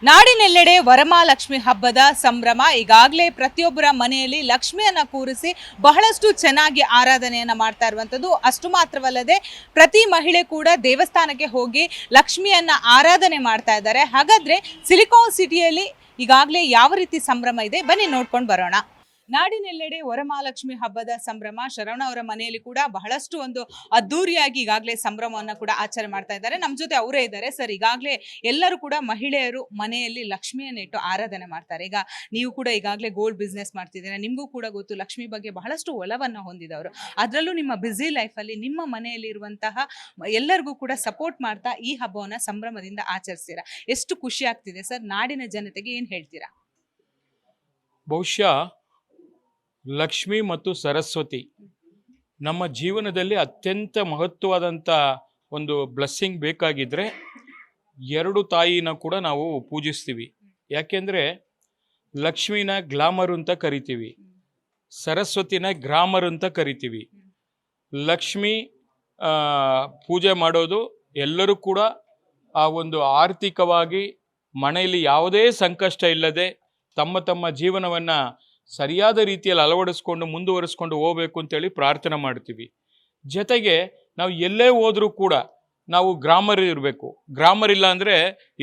ನಾಡಿನೆಲ್ಲೆಡೆ ವರಮಹಾಲಕ್ಷ್ಮಿ ಹಬ್ಬದ ಸಂಭ್ರಮ ಈಗಾಗಲೇ ಪ್ರತಿಯೊಬ್ಬರ ಮನೆಯಲ್ಲಿ ಲಕ್ಷ್ಮಿಯನ್ನ ಕೂರಿಸಿ ಬಹಳಷ್ಟು ಚೆನ್ನಾಗಿ ಆರಾಧನೆಯನ್ನ ಮಾಡ್ತಾ ಇರುವಂಥದ್ದು. ಅಷ್ಟು ಮಾತ್ರವಲ್ಲದೆ ಪ್ರತಿ ಮಹಿಳೆ ಕೂಡ ದೇವಸ್ಥಾನಕ್ಕೆ ಹೋಗಿ ಲಕ್ಷ್ಮಿಯನ್ನ ಆರಾಧನೆ ಮಾಡ್ತಾ ಇದ್ದಾರೆ. ಹಾಗಾದ್ರೆ ಸಿಲಿಕಾನ್ ಸಿಟಿಯಲ್ಲಿ ಈಗಾಗಲೇ ಯಾವ ರೀತಿ ಸಂಭ್ರಮ ಇದೆ ಬನ್ನಿ ನೋಡ್ಕೊಂಡು ಬರೋಣ. ನಾಡಿನೆಲ್ಲೆಡೆ ವರಮಹಾಲಕ್ಷ್ಮಿ ಹಬ್ಬದ ಸಂಭ್ರಮ. ಶರವಣ ಅವರ ಮನೆಯಲ್ಲಿ ಕೂಡ ಬಹಳಷ್ಟು ಒಂದು ಅದ್ದೂರಿಯಾಗಿ ಈಗಾಗಲೇ ಸಂಭ್ರಮವನ್ನು ಕೂಡ ಆಚರಣೆ ಮಾಡ್ತಾ ಇದ್ದಾರೆ. ನಮ್ಮ ಜೊತೆ ಅವರೇ ಇದ್ದಾರೆ. ಸರ್, ಈಗಾಗಲೇ ಎಲ್ಲರೂ ಕೂಡ ಮಹಿಳೆಯರು ಮನೆಯಲ್ಲಿ ಲಕ್ಷ್ಮಿಯನ್ನು ಇಟ್ಟು ಆರಾಧನೆ ಮಾಡ್ತಾರೆ. ಈಗ ನೀವು ಕೂಡ ಈಗಾಗಲೇ ಗೋಲ್ಡ್ ಬಿಸ್ನೆಸ್ ಮಾಡ್ತಿದ್ದೀರಾ, ನಿಮಗೂ ಕೂಡ ಗೊತ್ತು ಲಕ್ಷ್ಮಿ ಬಗ್ಗೆ ಬಹಳಷ್ಟು ಒಲವನ್ನು ಹೊಂದಿದವರು. ಅದರಲ್ಲೂ ನಿಮ್ಮ ಬ್ಯುಸಿ ಲೈಫಲ್ಲಿ ನಿಮ್ಮ ಮನೆಯಲ್ಲಿ ಇರುವಂತಹ ಎಲ್ಲರಿಗೂ ಕೂಡ ಸಪೋರ್ಟ್ ಮಾಡ್ತಾ ಈ ಹಬ್ಬವನ್ನು ಸಂಭ್ರಮದಿಂದ ಆಚರಿಸ್ತೀರಾ. ಎಷ್ಟು ಖುಷಿ ಆಗ್ತಿದೆ ಸರ್. ನಾಡಿನ ಜನತೆಗೆ ಏನು ಹೇಳ್ತೀರಾ? ಬಹುಶಃ ಲಕ್ಷ್ಮಿ ಮತ್ತು ಸರಸ್ವತಿ ನಮ್ಮ ಜೀವನದಲ್ಲಿ ಅತ್ಯಂತ ಮಹತ್ವವಾದಂಥ ಒಂದು ಬ್ಲೆಸ್ಸಿಂಗ್ ಬೇಕಾಗಿದ್ದರೆ ಎರಡು ತಾಯಿನ ಕೂಡ ನಾವು ಪೂಜಿಸ್ತೀವಿ. ಯಾಕೆಂದರೆ ಲಕ್ಷ್ಮಿನ ಗ್ಲಾಮರ್ ಅಂತ ಕರಿತೀವಿ, ಸರಸ್ವತಿನ ಗ್ರಾಮರ್ ಅಂತ ಕರಿತೀವಿ. ಲಕ್ಷ್ಮಿ ಪೂಜೆ ಮಾಡೋದು ಎಲ್ಲರೂ ಕೂಡ ಆ ಒಂದು ಆರ್ಥಿಕವಾಗಿ ಮನೆಯಲ್ಲಿ ಯಾವುದೇ ಸಂಕಷ್ಟ ಇಲ್ಲದೆ ತಮ್ಮ ತಮ್ಮ ಜೀವನವನ್ನು ಸರಿಯಾದ ರೀತಿಯಲ್ಲಿ ಅಳವಡಿಸ್ಕೊಂಡು ಮುಂದುವರಿಸ್ಕೊಂಡು ಹೋಗಬೇಕು ಅಂತೇಳಿ ಪ್ರಾರ್ಥನೆ ಮಾಡ್ತೀವಿ. ಜೊತೆಗೆ ನಾವು ಎಲ್ಲೇ ಹೋದರೂ ಕೂಡ ನಾವು ಗ್ರಾಮರ್ ಇರಬೇಕು. ಗ್ರಾಮರ್ ಇಲ್ಲ ಅಂದರೆ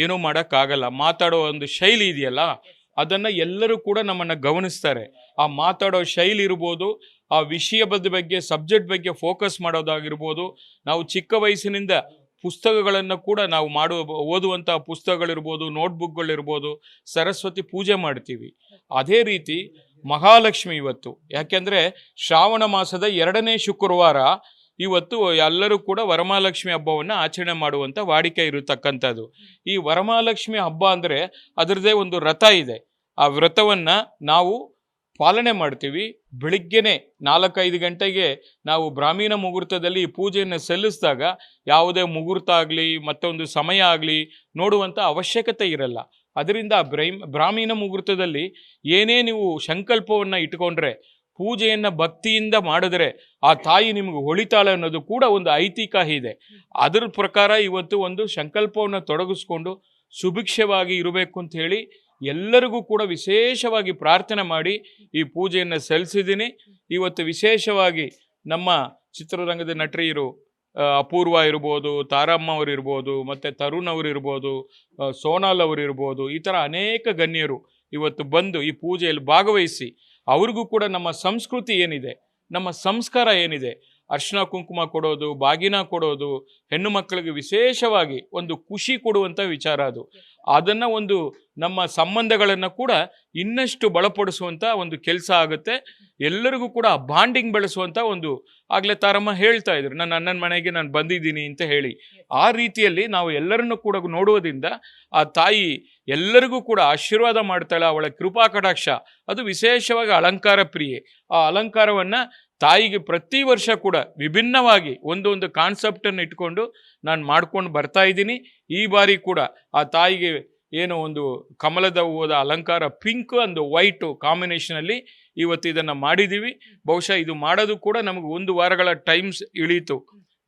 ಏನೂ ಮಾಡೋಕ್ಕಾಗಲ್ಲ. ಮಾತಾಡೋ ಒಂದು ಶೈಲಿ ಇದೆಯಲ್ಲ, ಅದನ್ನು ಎಲ್ಲರೂ ಕೂಡ ನಮ್ಮನ್ನು ಗಮನಿಸ್ತಾರೆ. ಆ ಮಾತಾಡೋ ಶೈಲಿ ಇರ್ಬೋದು, ಆ ವಿಷಯದ ಬಗ್ಗೆ ಸಬ್ಜೆಕ್ಟ್ ಬಗ್ಗೆ ಫೋಕಸ್ ಮಾಡೋದಾಗಿರ್ಬೋದು. ನಾವು ಚಿಕ್ಕ ವಯಸ್ಸಿನಿಂದ ಪುಸ್ತಕಗಳನ್ನು ಕೂಡ ನಾವು ಓದುವಂಥ ಪುಸ್ತಕಗಳಿರ್ಬೋದು, ನೋಟ್ಬುಕ್ಗಳಿರ್ಬೋದು, ಸರಸ್ವತಿ ಪೂಜೆ ಮಾಡ್ತೀವಿ. ಅದೇ ರೀತಿ ಮಹಾಲಕ್ಷ್ಮಿ ಇವತ್ತು, ಯಾಕೆಂದರೆ ಶ್ರಾವಣ ಮಾಸದ 2ನೇ ಶುಕ್ರವಾರ ಇವತ್ತು ಎಲ್ಲರೂ ಕೂಡ ವರಮಹಾಲಕ್ಷ್ಮಿ ಹಬ್ಬವನ್ನು ಆಚರಣೆ ಮಾಡುವಂಥ ವಾಡಿಕೆ ಇರತಕ್ಕಂಥದ್ದು. ಈ ವರಮಹಾಲಕ್ಷ್ಮಿ ಹಬ್ಬ ಅಂದರೆ ಅದರದ್ದೇ ಒಂದು ವ್ರತ ಇದೆ. ಆ ವ್ರತವನ್ನು ನಾವು ಪಾಲನೆ ಮಾಡ್ತೀವಿ. ಬೆಳಿಗ್ಗೆನೆ 4-5 ಗಂಟೆಗೆ ನಾವು ಬ್ರಾಹ್ಮಣ ಮುಹೂರ್ತದಲ್ಲಿ ಈ ಪೂಜೆಯನ್ನು ಸಲ್ಲಿಸಿದಾಗ ಯಾವುದೇ ಮುಹೂರ್ತ ಆಗಲಿ ಮತ್ತೊಂದು ಸಮಯ ಆಗಲಿ ನೋಡುವಂಥ ಅವಶ್ಯಕತೆ ಇರಲ್ಲ. ಅದರಿಂದ ಬ್ರಾಹ್ಮಣ ಮುಹೂರ್ತದಲ್ಲಿ ಏನೇ ನೀವು ಸಂಕಲ್ಪವನ್ನು ಇಟ್ಕೊಂಡ್ರೆ, ಪೂಜೆಯನ್ನು ಭಕ್ತಿಯಿಂದ ಮಾಡಿದ್ರೆ ಆ ತಾಯಿ ನಿಮಗೆ ಹೊಳಿತಾಳೆ ಅನ್ನೋದು ಕೂಡ ಒಂದು ಐತಿಹ್ಯ ಇದೆ. ಅದರ ಪ್ರಕಾರ ಇವತ್ತು ಒಂದು ಸಂಕಲ್ಪವನ್ನು ತೊಡಗಿಸ್ಕೊಂಡು ಸುಭಿಕ್ಷವಾಗಿ ಇರಬೇಕು ಅಂತ ಹೇಳಿ ಎಲ್ಲರಿಗೂ ಕೂಡ ವಿಶೇಷವಾಗಿ ಪ್ರಾರ್ಥನೆ ಮಾಡಿ ಈ ಪೂಜೆಯನ್ನು ಸಲ್ಲಿಸಿದ್ದೀನಿ. ಇವತ್ತು ವಿಶೇಷವಾಗಿ ನಮ್ಮ ಚಿತ್ರರಂಗದ ನಟರಿಯರು ಅಪೂರ್ವ ಇರ್ಬೋದು, ತಾರಮ್ಮ ಅವರಿರ್ಬೋದು, ಮತ್ತು ತರುಣ್ ಅವರಿರ್ಬೋದು, ಸೋನಾಲ್ ಅವರಿರ್ಬೋದು, ಈ ಥರ ಅನೇಕ ಗಣ್ಯರು ಇವತ್ತು ಬಂದು ಈ ಪೂಜೆಯಲ್ಲಿ ಭಾಗವಹಿಸಿ ಅವ್ರಿಗೂ ಕೂಡ ನಮ್ಮ ಸಂಸ್ಕೃತಿ ಏನಿದೆ, ನಮ್ಮ ಸಂಸ್ಕಾರ ಏನಿದೆ, ಅರ್ಶಿನ ಕುಂಕುಮ ಕೊಡೋದು, ಬಾಗಿನ ಕೊಡೋದು, ಹೆಣ್ಣು ಮಕ್ಕಳಿಗೆ ವಿಶೇಷವಾಗಿ ಒಂದು ಖುಷಿ ಕೊಡುವಂಥ ವಿಚಾರ ಅದು. ಅದನ್ನು ಒಂದು ನಮ್ಮ ಸಂಬಂಧಗಳನ್ನು ಕೂಡ ಇನ್ನಷ್ಟು ಬಲಪಡಿಸುವಂಥ ಒಂದು ಕೆಲಸ ಆಗುತ್ತೆ. ಎಲ್ಲರಿಗೂ ಕೂಡ ಬಾಂಡಿಂಗ್ ಬೆಳೆಸುವಂಥ ಒಂದು, ಆಗಲೇ ತಾರಮ್ಮ ಹೇಳ್ತಾ ಇದ್ರು, ನನ್ನ ಅಣ್ಣನ ಮನೆಗೆ ನಾನು ಬಂದಿದ್ದೀನಿ ಅಂತ ಹೇಳಿ. ಆ ರೀತಿಯಲ್ಲಿ ನಾವು ಎಲ್ಲರನ್ನು ಕೂಡ ನೋಡುವುದರಿಂದ ಆ ತಾಯಿ ಎಲ್ಲರಿಗೂ ಕೂಡ ಆಶೀರ್ವಾದ ಮಾಡ್ತಾಳೆ. ಅವಳ ಕೃಪಾ ಕಟಾಕ್ಷ ಅದು ವಿಶೇಷವಾಗಿ ಅಲಂಕಾರ ಪ್ರಿಯೆ. ಆ ಅಲಂಕಾರವನ್ನು ತಾಯಿಗೆ ಪ್ರತಿ ವರ್ಷ ಕೂಡ ವಿಭಿನ್ನವಾಗಿ ಒಂದು ಕಾನ್ಸೆಪ್ಟನ್ನು ಇಟ್ಕೊಂಡು ನಾನು ಮಾಡ್ಕೊಂಡು ಬರ್ತಾ ಇದ್ದೀನಿ. ಈ ಬಾರಿ ಕೂಡ ಆ ತಾಯಿಗೆ ಏನೋ ಒಂದು ಕಮಲದ ಹೂವದ ಅಲಂಕಾರ, ಪಿಂಕ್ ಅಂಡ್ ವೈಟು ಕಾಂಬಿನೇಷನಲ್ಲಿ ಇವತ್ತು ಇದನ್ನು ಮಾಡಿದ್ದೀವಿ. ಬಹುಶಃ ಇದು ಮಾಡೋದು ಕೂಡ ನಮಗೆ 1 ವಾರಗಳ ಟೈಮ್ಸ್ ಇಳೀತು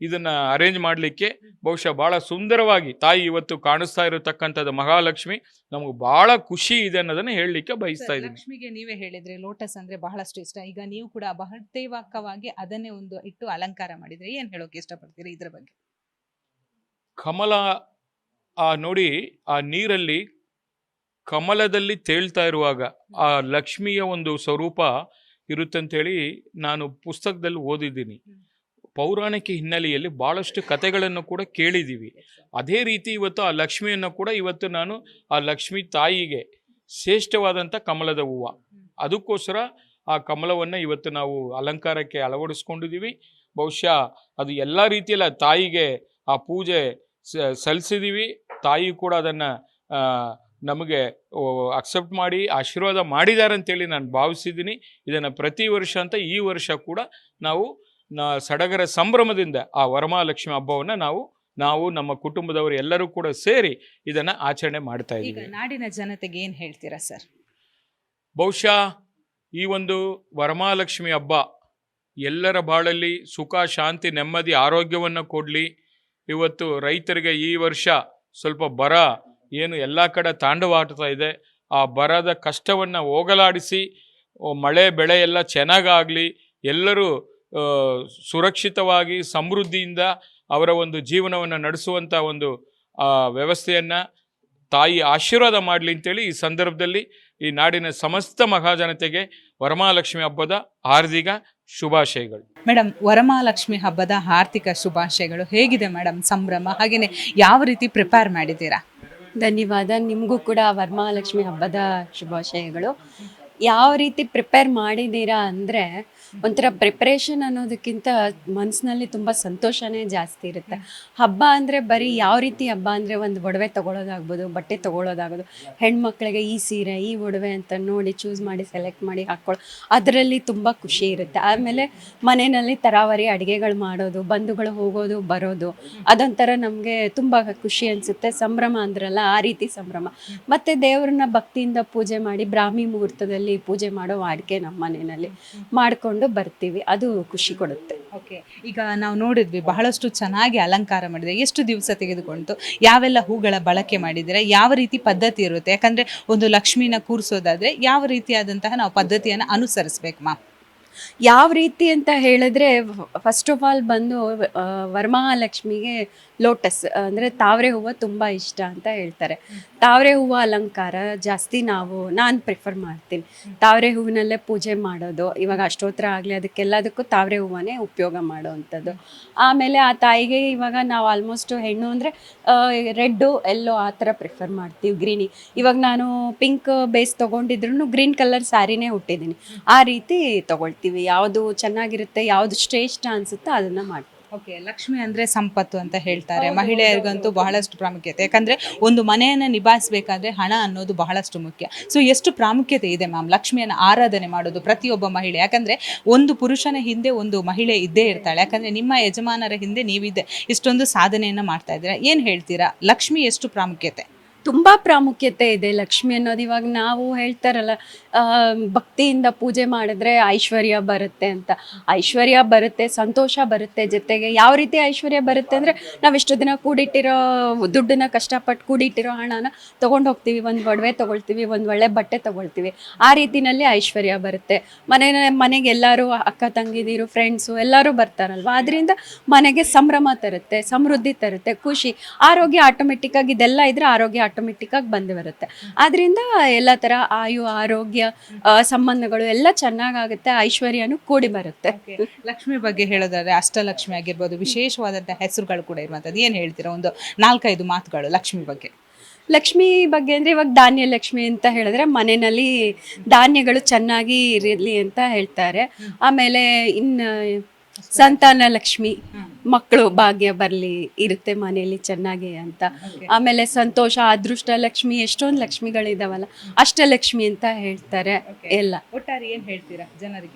ಇದನ್ನು ಅರೇಂಜ್ ಮಾಡಲಿಕ್ಕೆ. ಬಹುಶಃ ಭಾಳ ಸುಂದರವಾಗಿ ತಾಯಿ ಇವತ್ತು ಕಾಣಿಸ್ತಾ ಇರತಕ್ಕಂಥದ್ದು ಮಹಾಲಕ್ಷ್ಮಿ ನಮಗೆ ಭಾಳ ಖುಷಿ ಇದೆ ಅನ್ನೋದನ್ನು ಹೇಳಲಿಕ್ಕೆ ಬಯಸ್ತಾ ಇದ್ದೀನಿ. ಲಕ್ಷ್ಮಿಗೆ ನೀವೇ ಹೇಳಿದ್ರೆ ಲೋಟಸ್ ಅಂದರೆ ಬಹಳಷ್ಟು ಇಷ್ಟ. ಈಗ ನೀವು ಕೂಡ ಬಹುತೇವಕವಾಗಿ ಅದನ್ನೇ ಒಂದು ಇಟ್ಟು ಅಲಂಕಾರ ಮಾಡಿದ್ರೆ ಏನು ಹೇಳೋಕೆ ಇಷ್ಟಪಡ್ತೀರಿ ಇದ್ರ ಬಗ್ಗೆ? ಕಮಲ ನೋಡಿ, ಆ ನೀರಲ್ಲಿ ಕಮಲದಲ್ಲಿ ತೇಳ್ತಾ ಇರುವಾಗ ಆ ಲಕ್ಷ್ಮಿಯ ಒಂದು ಸ್ವರೂಪ ಇರುತ್ತಂತೇಳಿ ನಾನು ಪುಸ್ತಕದಲ್ಲಿ ಓದಿದ್ದೀನಿ. ಪೌರಾಣಿಕ ಹಿನ್ನೆಲೆಯಲ್ಲಿ ಭಾಳಷ್ಟು ಕಥೆಗಳನ್ನು ಕೂಡ ಕೇಳಿದ್ದೀವಿ. ಅದೇ ರೀತಿ ಇವತ್ತು ಆ ಲಕ್ಷ್ಮಿಯನ್ನು ಕೂಡ ಇವತ್ತು ನಾನು ಆ ಲಕ್ಷ್ಮಿ ತಾಯಿಗೆ ಶ್ರೇಷ್ಠವಾದಂಥ ಕಮಲದ ಹೂವು, ಅದಕ್ಕೋಸ್ಕರ ಆ ಕಮಲವನ್ನು ಇವತ್ತು ನಾವು ಅಲಂಕಾರಕ್ಕೆ ಅಳವಡಿಸ್ಕೊಂಡಿದ್ದೀವಿ. ಬಹುಶಃ ಅದು ಎಲ್ಲ ರೀತಿಯಲ್ಲಿ ತಾಯಿಗೆ ಆ ಪೂಜೆ ಸಲ್ಲಿಸಿದ್ದೀವಿ. ತಾಯಿ ಕೂಡ ಅದನ್ನು ನಮಗೆ ಅಕ್ಸೆಪ್ಟ್ ಮಾಡಿ ಆಶೀರ್ವಾದ ಮಾಡಿದ್ದಾರೆ ಅಂತೇಳಿ ನಾನು ಭಾವಿಸಿದ್ದೀನಿ. ಇದನ್ನು ಪ್ರತಿ ವರ್ಷ ಅಂತ ಈ ವರ್ಷ ಕೂಡ ನಾವು ಸಡಗರ ಸಂಭ್ರಮದಿಂದ ಆ ವರಮಹಾಲಕ್ಷ್ಮಿ ಹಬ್ಬವನ್ನು ನಾವು ನಮ್ಮ ಕುಟುಂಬದವರು ಎಲ್ಲರೂ ಕೂಡ ಸೇರಿ ಇದನ್ನು ಆಚರಣೆ ಮಾಡ್ತಾ ಇದ್ದೀವಿ. ನಾಡಿನ ಜನತೆಗೆ ಏನು ಹೇಳ್ತೀರಾ ಸರ್? ಬಹುಶಃ ಈ ಒಂದು ವರಮಹಾಲಕ್ಷ್ಮಿ ಹಬ್ಬ ಎಲ್ಲರ ಬಾಳಲ್ಲಿ ಸುಖ, ಶಾಂತಿ, ನೆಮ್ಮದಿ, ಆರೋಗ್ಯವನ್ನು ಕೊಡಲಿ. ಇವತ್ತು ರೈತರಿಗೆ ಈ ವರ್ಷ ಸ್ವಲ್ಪ ಬರ ಏನು ಎಲ್ಲ ಕಡೆ ತಾಂಡವಾಡ್ತಾ ಇದೆ, ಆ ಬರದ ಕಷ್ಟವನ್ನು ಹೋಗಲಾಡಿಸಿ ಮಳೆ ಬೆಳೆ ಎಲ್ಲ ಚೆನ್ನಾಗಾಗಲಿ, ಎಲ್ಲರೂ ಸುರಕ್ಷಿತವಾಗಿ ಸಮೃದ್ಧಿಯಿಂದ ಅವರ ಒಂದು ಜೀವನವನ್ನು ನಡೆಸುವಂಥ ಒಂದು ವ್ಯವಸ್ಥೆಯನ್ನು ತಾಯಿ ಆಶೀರ್ವಾದ ಮಾಡಲಿ ಅಂತೇಳಿ ಈ ಸಂದರ್ಭದಲ್ಲಿ ಈ ನಾಡಿನ ಸಮಸ್ತ ಮಹಾಜನತೆಗೆ ವರಮಹಾಲಕ್ಷ್ಮಿ ಹಬ್ಬದ ಹಾರ್ದಿಕ ಶುಭಾಶಯಗಳು. ಮೇಡಮ್, ವರಮಹಾಲಕ್ಷ್ಮಿ ಹಬ್ಬದ ಆರ್ಥಿಕ ಶುಭಾಶಯಗಳು. ಹೇಗಿದೆ ಮೇಡಮ್ ಸಂಭ್ರಮ? ಹಾಗೆಯೇ ಯಾವ ರೀತಿ ಪ್ರಿಪೇರ್ ಮಾಡಿದ್ದೀರಾ? ಧನ್ಯವಾದ. ನಿಮಗೂ ಕೂಡ ವರಮಹಾಲಕ್ಷ್ಮಿ ಹಬ್ಬದ ಶುಭಾಶಯಗಳು. ಯಾವ ರೀತಿ ಪ್ರಿಪೇರ್ ಮಾಡಿದ್ದೀರಾ ಅಂದರೆ, ಒಂಥರ ಪ್ರಿಪ್ರೇಷನ್ ಅನ್ನೋದಕ್ಕಿಂತ ಮನಸ್ಸಿನಲ್ಲಿ ತುಂಬ ಸಂತೋಷನೇ ಜಾಸ್ತಿ ಇರುತ್ತೆ. ಹಬ್ಬ ಅಂದರೆ ಬರೀ ಯಾವ ರೀತಿ ಹಬ್ಬ ಅಂದರೆ, ಒಂದು ಒಡವೆ ತೊಗೊಳೋದಾಗ್ಬೋದು, ಬಟ್ಟೆ ತೊಗೊಳೋದಾಗೋದು, ಹೆಣ್ಮಕ್ಳಿಗೆ ಈ ಸೀರೆ ಈ ಒಡವೆ ಅಂತ ನೋಡಿ ಚೂಸ್ ಮಾಡಿ ಸೆಲೆಕ್ಟ್ ಮಾಡಿ ಹಾಕ್ಕೊಳ್ಳೋ, ಅದರಲ್ಲಿ ತುಂಬ ಖುಷಿ ಇರುತ್ತೆ. ಆಮೇಲೆ ಮನೆಯಲ್ಲಿ ತರಾವರಿ ಅಡುಗೆಗಳು ಮಾಡೋದು, ಬಂಧುಗಳು ಹೋಗೋದು ಬರೋದು, ಅದೊಂಥರ ನಮಗೆ ತುಂಬ ಖುಷಿ ಅನಿಸುತ್ತೆ. ಸಂಭ್ರಮ ಅಂದ್ರಲ್ಲ, ಆ ರೀತಿ ಸಂಭ್ರಮ. ಮತ್ತು ದೇವ್ರನ್ನ ಭಕ್ತಿಯಿಂದ ಪೂಜೆ ಮಾಡಿ ಬ್ರಾಹ್ಮಿ ಮುಹೂರ್ತದಲ್ಲಿ ಪೂಜೆ ಮಾಡೋ ವಾಡಿಕೆ ನಮ್ಮ ಮನೆಯಲ್ಲಿ ಮಾಡಿಕೊಂಡು ಬರ್ತೀವಿ. ಅದು ಖುಷಿ ಕೊಡುತ್ತೆ. ಓಕೆ, ಈಗ ನಾವು ನೋಡಿದ್ವಿ ಬಹಳಷ್ಟು ಚೆನ್ನಾಗಿ ಅಲಂಕಾರ ಮಾಡಿದೆ. ಎಷ್ಟು ದಿವಸ ತೆಗೆದುಕೊಂಡು ಯಾವೆಲ್ಲ ಹೂಗಳ ಬಳಕೆ ಮಾಡಿದರೆ, ಯಾವ ರೀತಿ ಪದ್ಧತಿ ಇರುತ್ತೆ? ಯಾಕಂದರೆ ಒಂದು ಲಕ್ಷ್ಮಿನ ಕೂರಿಸೋದಾದರೆ ಯಾವ ರೀತಿಯಾದಂತಹ ನಾವು ಪದ್ಧತಿಯನ್ನು ಅನುಸರಿಸ್ಬೇಕು ಮಾ? ಯಾವ ರೀತಿ ಅಂತ ಹೇಳಿದ್ರೆ, ಫಸ್ಟ್ ಆಫ್ ಆಲ್ ಬಂದು ವರಮಹಾಲಕ್ಷ್ಮಿಗೆ ಲೋಟಸ್ ಅಂದರೆ ತಾವರೆ ಹೂವು ತುಂಬ ಇಷ್ಟ ಅಂತ ಹೇಳ್ತಾರೆ. ತಾವರೆ ಹೂವು ಅಲಂಕಾರ ಜಾಸ್ತಿ ನಾನು ಪ್ರಿಫರ್ ಮಾಡ್ತೀನಿ. ತಾವರೆ ಹೂವಿನಲ್ಲೇ ಪೂಜೆ ಮಾಡೋದು. ಇವಾಗ ಅಷ್ಟೋತ್ರ ಆಗಲಿ ಅದಕ್ಕೆಲ್ಲದಕ್ಕೂ ತಾವರೆ ಹೂವನ್ನೇ ಉಪಯೋಗ ಮಾಡೋವಂಥದ್ದು. ಆಮೇಲೆ ಆ ತಾಯಿಗೆ ಇವಾಗ ನಾವು ಆಲ್ಮೋಸ್ಟ್ ಹೆಣ್ಣು ಅಂದರೆ ರೆಡ್ಡು ಎಲ್ಲೋ ಆ ಥರ ಪ್ರಿಫರ್ ಮಾಡ್ತೀವಿ. ಗ್ರೀನಿ, ಇವಾಗ ನಾನು ಪಿಂಕ್ ಬೇಸ್ ತೊಗೊಂಡಿದ್ರು ಗ್ರೀನ್ ಕಲರ್ ಸ್ಯಾರಿನೇ ಹುಟ್ಟಿದ್ದೀನಿ. ಆ ರೀತಿ ತೊಗೊಳ್ತೀವಿ. ಯಾವುದು ಚೆನ್ನಾಗಿರುತ್ತೆ, ಯಾವುದು ಶ್ರೇಷ್ಠ ಅನಿಸುತ್ತೋ ಅದನ್ನು ಮಾಡ್ತೀವಿ. ಓಕೆ, ಲಕ್ಷ್ಮಿ ಅಂದರೆ ಸಂಪತ್ತು ಅಂತ ಹೇಳ್ತಾರೆ. ಮಹಿಳೆಯರಿಗಂತೂ ಬಹಳಷ್ಟು ಪ್ರಾಮುಖ್ಯತೆ. ಯಾಕಂದರೆ ಒಂದು ಮನೆಯನ್ನು ನಿಭಾಯಿಸಬೇಕಾದ್ರೆ ಹಣ ಅನ್ನೋದು ಬಹಳಷ್ಟು ಮುಖ್ಯ. ಸೊ ಎಷ್ಟು ಪ್ರಾಮುಖ್ಯತೆ ಇದೆ ಮ್ಯಾಮ್ ಲಕ್ಷ್ಮಿಯನ್ನು ಆರಾಧನೆ ಮಾಡೋದು ಪ್ರತಿಯೊಬ್ಬ ಮಹಿಳೆ? ಯಾಕಂದರೆ ಒಂದು ಪುರುಷನ ಹಿಂದೆ ಒಂದು ಮಹಿಳೆ ಇದ್ದೇ ಇರ್ತಾಳೆ. ಯಾಕಂದರೆ ನಿಮ್ಮ ಯಜಮಾನರ ಹಿಂದೆ ನೀವಿದ್ದೆ ಇಷ್ಟೊಂದು ಸಾಧನೆಯನ್ನು ಮಾಡ್ತಾ ಇದ್ದೀರಾ. ಏನು ಹೇಳ್ತೀರಾ, ಲಕ್ಷ್ಮಿ ಎಷ್ಟು ಪ್ರಾಮುಖ್ಯತೆ? ತುಂಬ ಪ್ರಾಮುಖ್ಯತೆ ಇದೆ ಲಕ್ಷ್ಮಿ ಅನ್ನೋದು. ಇವಾಗ ನಾವು ಹೇಳ್ತಾರಲ್ಲ, ಭಕ್ತಿಯಿಂದ ಪೂಜೆ ಮಾಡಿದ್ರೆ ಐಶ್ವರ್ಯ ಬರುತ್ತೆ ಅಂತ. ಐಶ್ವರ್ಯ ಬರುತ್ತೆ, ಸಂತೋಷ ಬರುತ್ತೆ. ಜೊತೆಗೆ ಯಾವ ರೀತಿ ಐಶ್ವರ್ಯ ಬರುತ್ತೆ ಅಂದರೆ, ನಾವು ಇಷ್ಟು ದಿನ ಕೂಡಿಟ್ಟಿರೋ ದುಡ್ಡನ್ನ, ಕಷ್ಟಪಟ್ಟು ಕೂಡಿಟ್ಟಿರೋ ಹಣನ ತೊಗೊಂಡು ಹೋಗ್ತೀವಿ, ಒಂದು ಒಡವೆ ತೊಗೊಳ್ತೀವಿ, ಒಂದು ಒಳ್ಳೆ ಬಟ್ಟೆ ತೊಗೊಳ್ತೀವಿ. ಆ ರೀತಿಯಲ್ಲಿ ಐಶ್ವರ್ಯ ಬರುತ್ತೆ. ಮನೆಗೆ ಎಲ್ಲರೂ ಅಕ್ಕ ತಂಗಿದಿರು, ಫ್ರೆಂಡ್ಸು ಎಲ್ಲರೂ ಬರ್ತಾರಲ್ವ. ಅದರಿಂದ ಮನೆಗೆ ಸಂಭ್ರಮ ತರುತ್ತೆ, ಸಮೃದ್ಧಿ ತರುತ್ತೆ, ಖುಷಿ, ಆರೋಗ್ಯ. ಆಟೋಮೆಟಿಕ್ಕಾಗಿ ಇದೆಲ್ಲ ಇದ್ರೆ ಆರೋಗ್ಯ ಆಟೋಮೆಟಿಕ್ಕಾಗಿ ಬಂದು ಬರುತ್ತೆ. ಆದ್ರಿಂದ ಎಲ್ಲ ಥರ ಆರೋಗ್ಯ ಸಂಬಂಧಗಳು ಎಲ್ಲ ಚೆನ್ನಾಗಾಗುತ್ತೆ, ಐಶ್ವರ್ಯನೂ ಕೂಡಿ ಬರುತ್ತೆ. ಲಕ್ಷ್ಮಿ ಬಗ್ಗೆ ಹೇಳೋದಾದ್ರೆ ಅಷ್ಟಲಕ್ಷ್ಮಿ ಆಗಿರ್ಬೋದು, ವಿಶೇಷವಾದಂತಹ ಹೆಸರುಗಳು ಕೂಡ ಇರುವಂಥದ್ದು. ಏನು ಹೇಳ್ತೀರಾ, ಒಂದು 4-5 ಮಾತುಗಳು ಲಕ್ಷ್ಮಿ ಬಗ್ಗೆ? ಲಕ್ಷ್ಮಿ ಬಗ್ಗೆ ಅಂದರೆ, ಇವಾಗ ಧಾನ್ಯ ಲಕ್ಷ್ಮಿ ಅಂತ ಹೇಳಿದ್ರೆ ಮನೆಯಲ್ಲಿ ಧಾನ್ಯಗಳು ಚೆನ್ನಾಗಿ ಇರಲಿ ಅಂತ ಹೇಳ್ತಾರೆ. ಆಮೇಲೆ ಇನ್ನು ಸಂತಾನ ಲಕ್ಷ್ಮಿ, ಮಕ್ಕಳು ಭಾಗ್ಯ ಬರಲಿ ಇರುತ್ತೆ ಮನೆಯಲ್ಲಿ ಚೆನ್ನಾಗಿ ಅಂತ. ಆಮೇಲೆ ಸಂತೋಷ, ಅದೃಷ್ಟ ಲಕ್ಷ್ಮಿ, ಎಷ್ಟೊಂದು ಲಕ್ಷ್ಮಿಗಳಿದಾವಲ್ಲ, ಅಷ್ಟಲಕ್ಷ್ಮಿ ಅಂತ ಹೇಳ್ತಾರೆ. ಎಲ್ಲ ಒಟ್ಟಾರೆ ಏನು ಹೇಳ್ತೀರಾ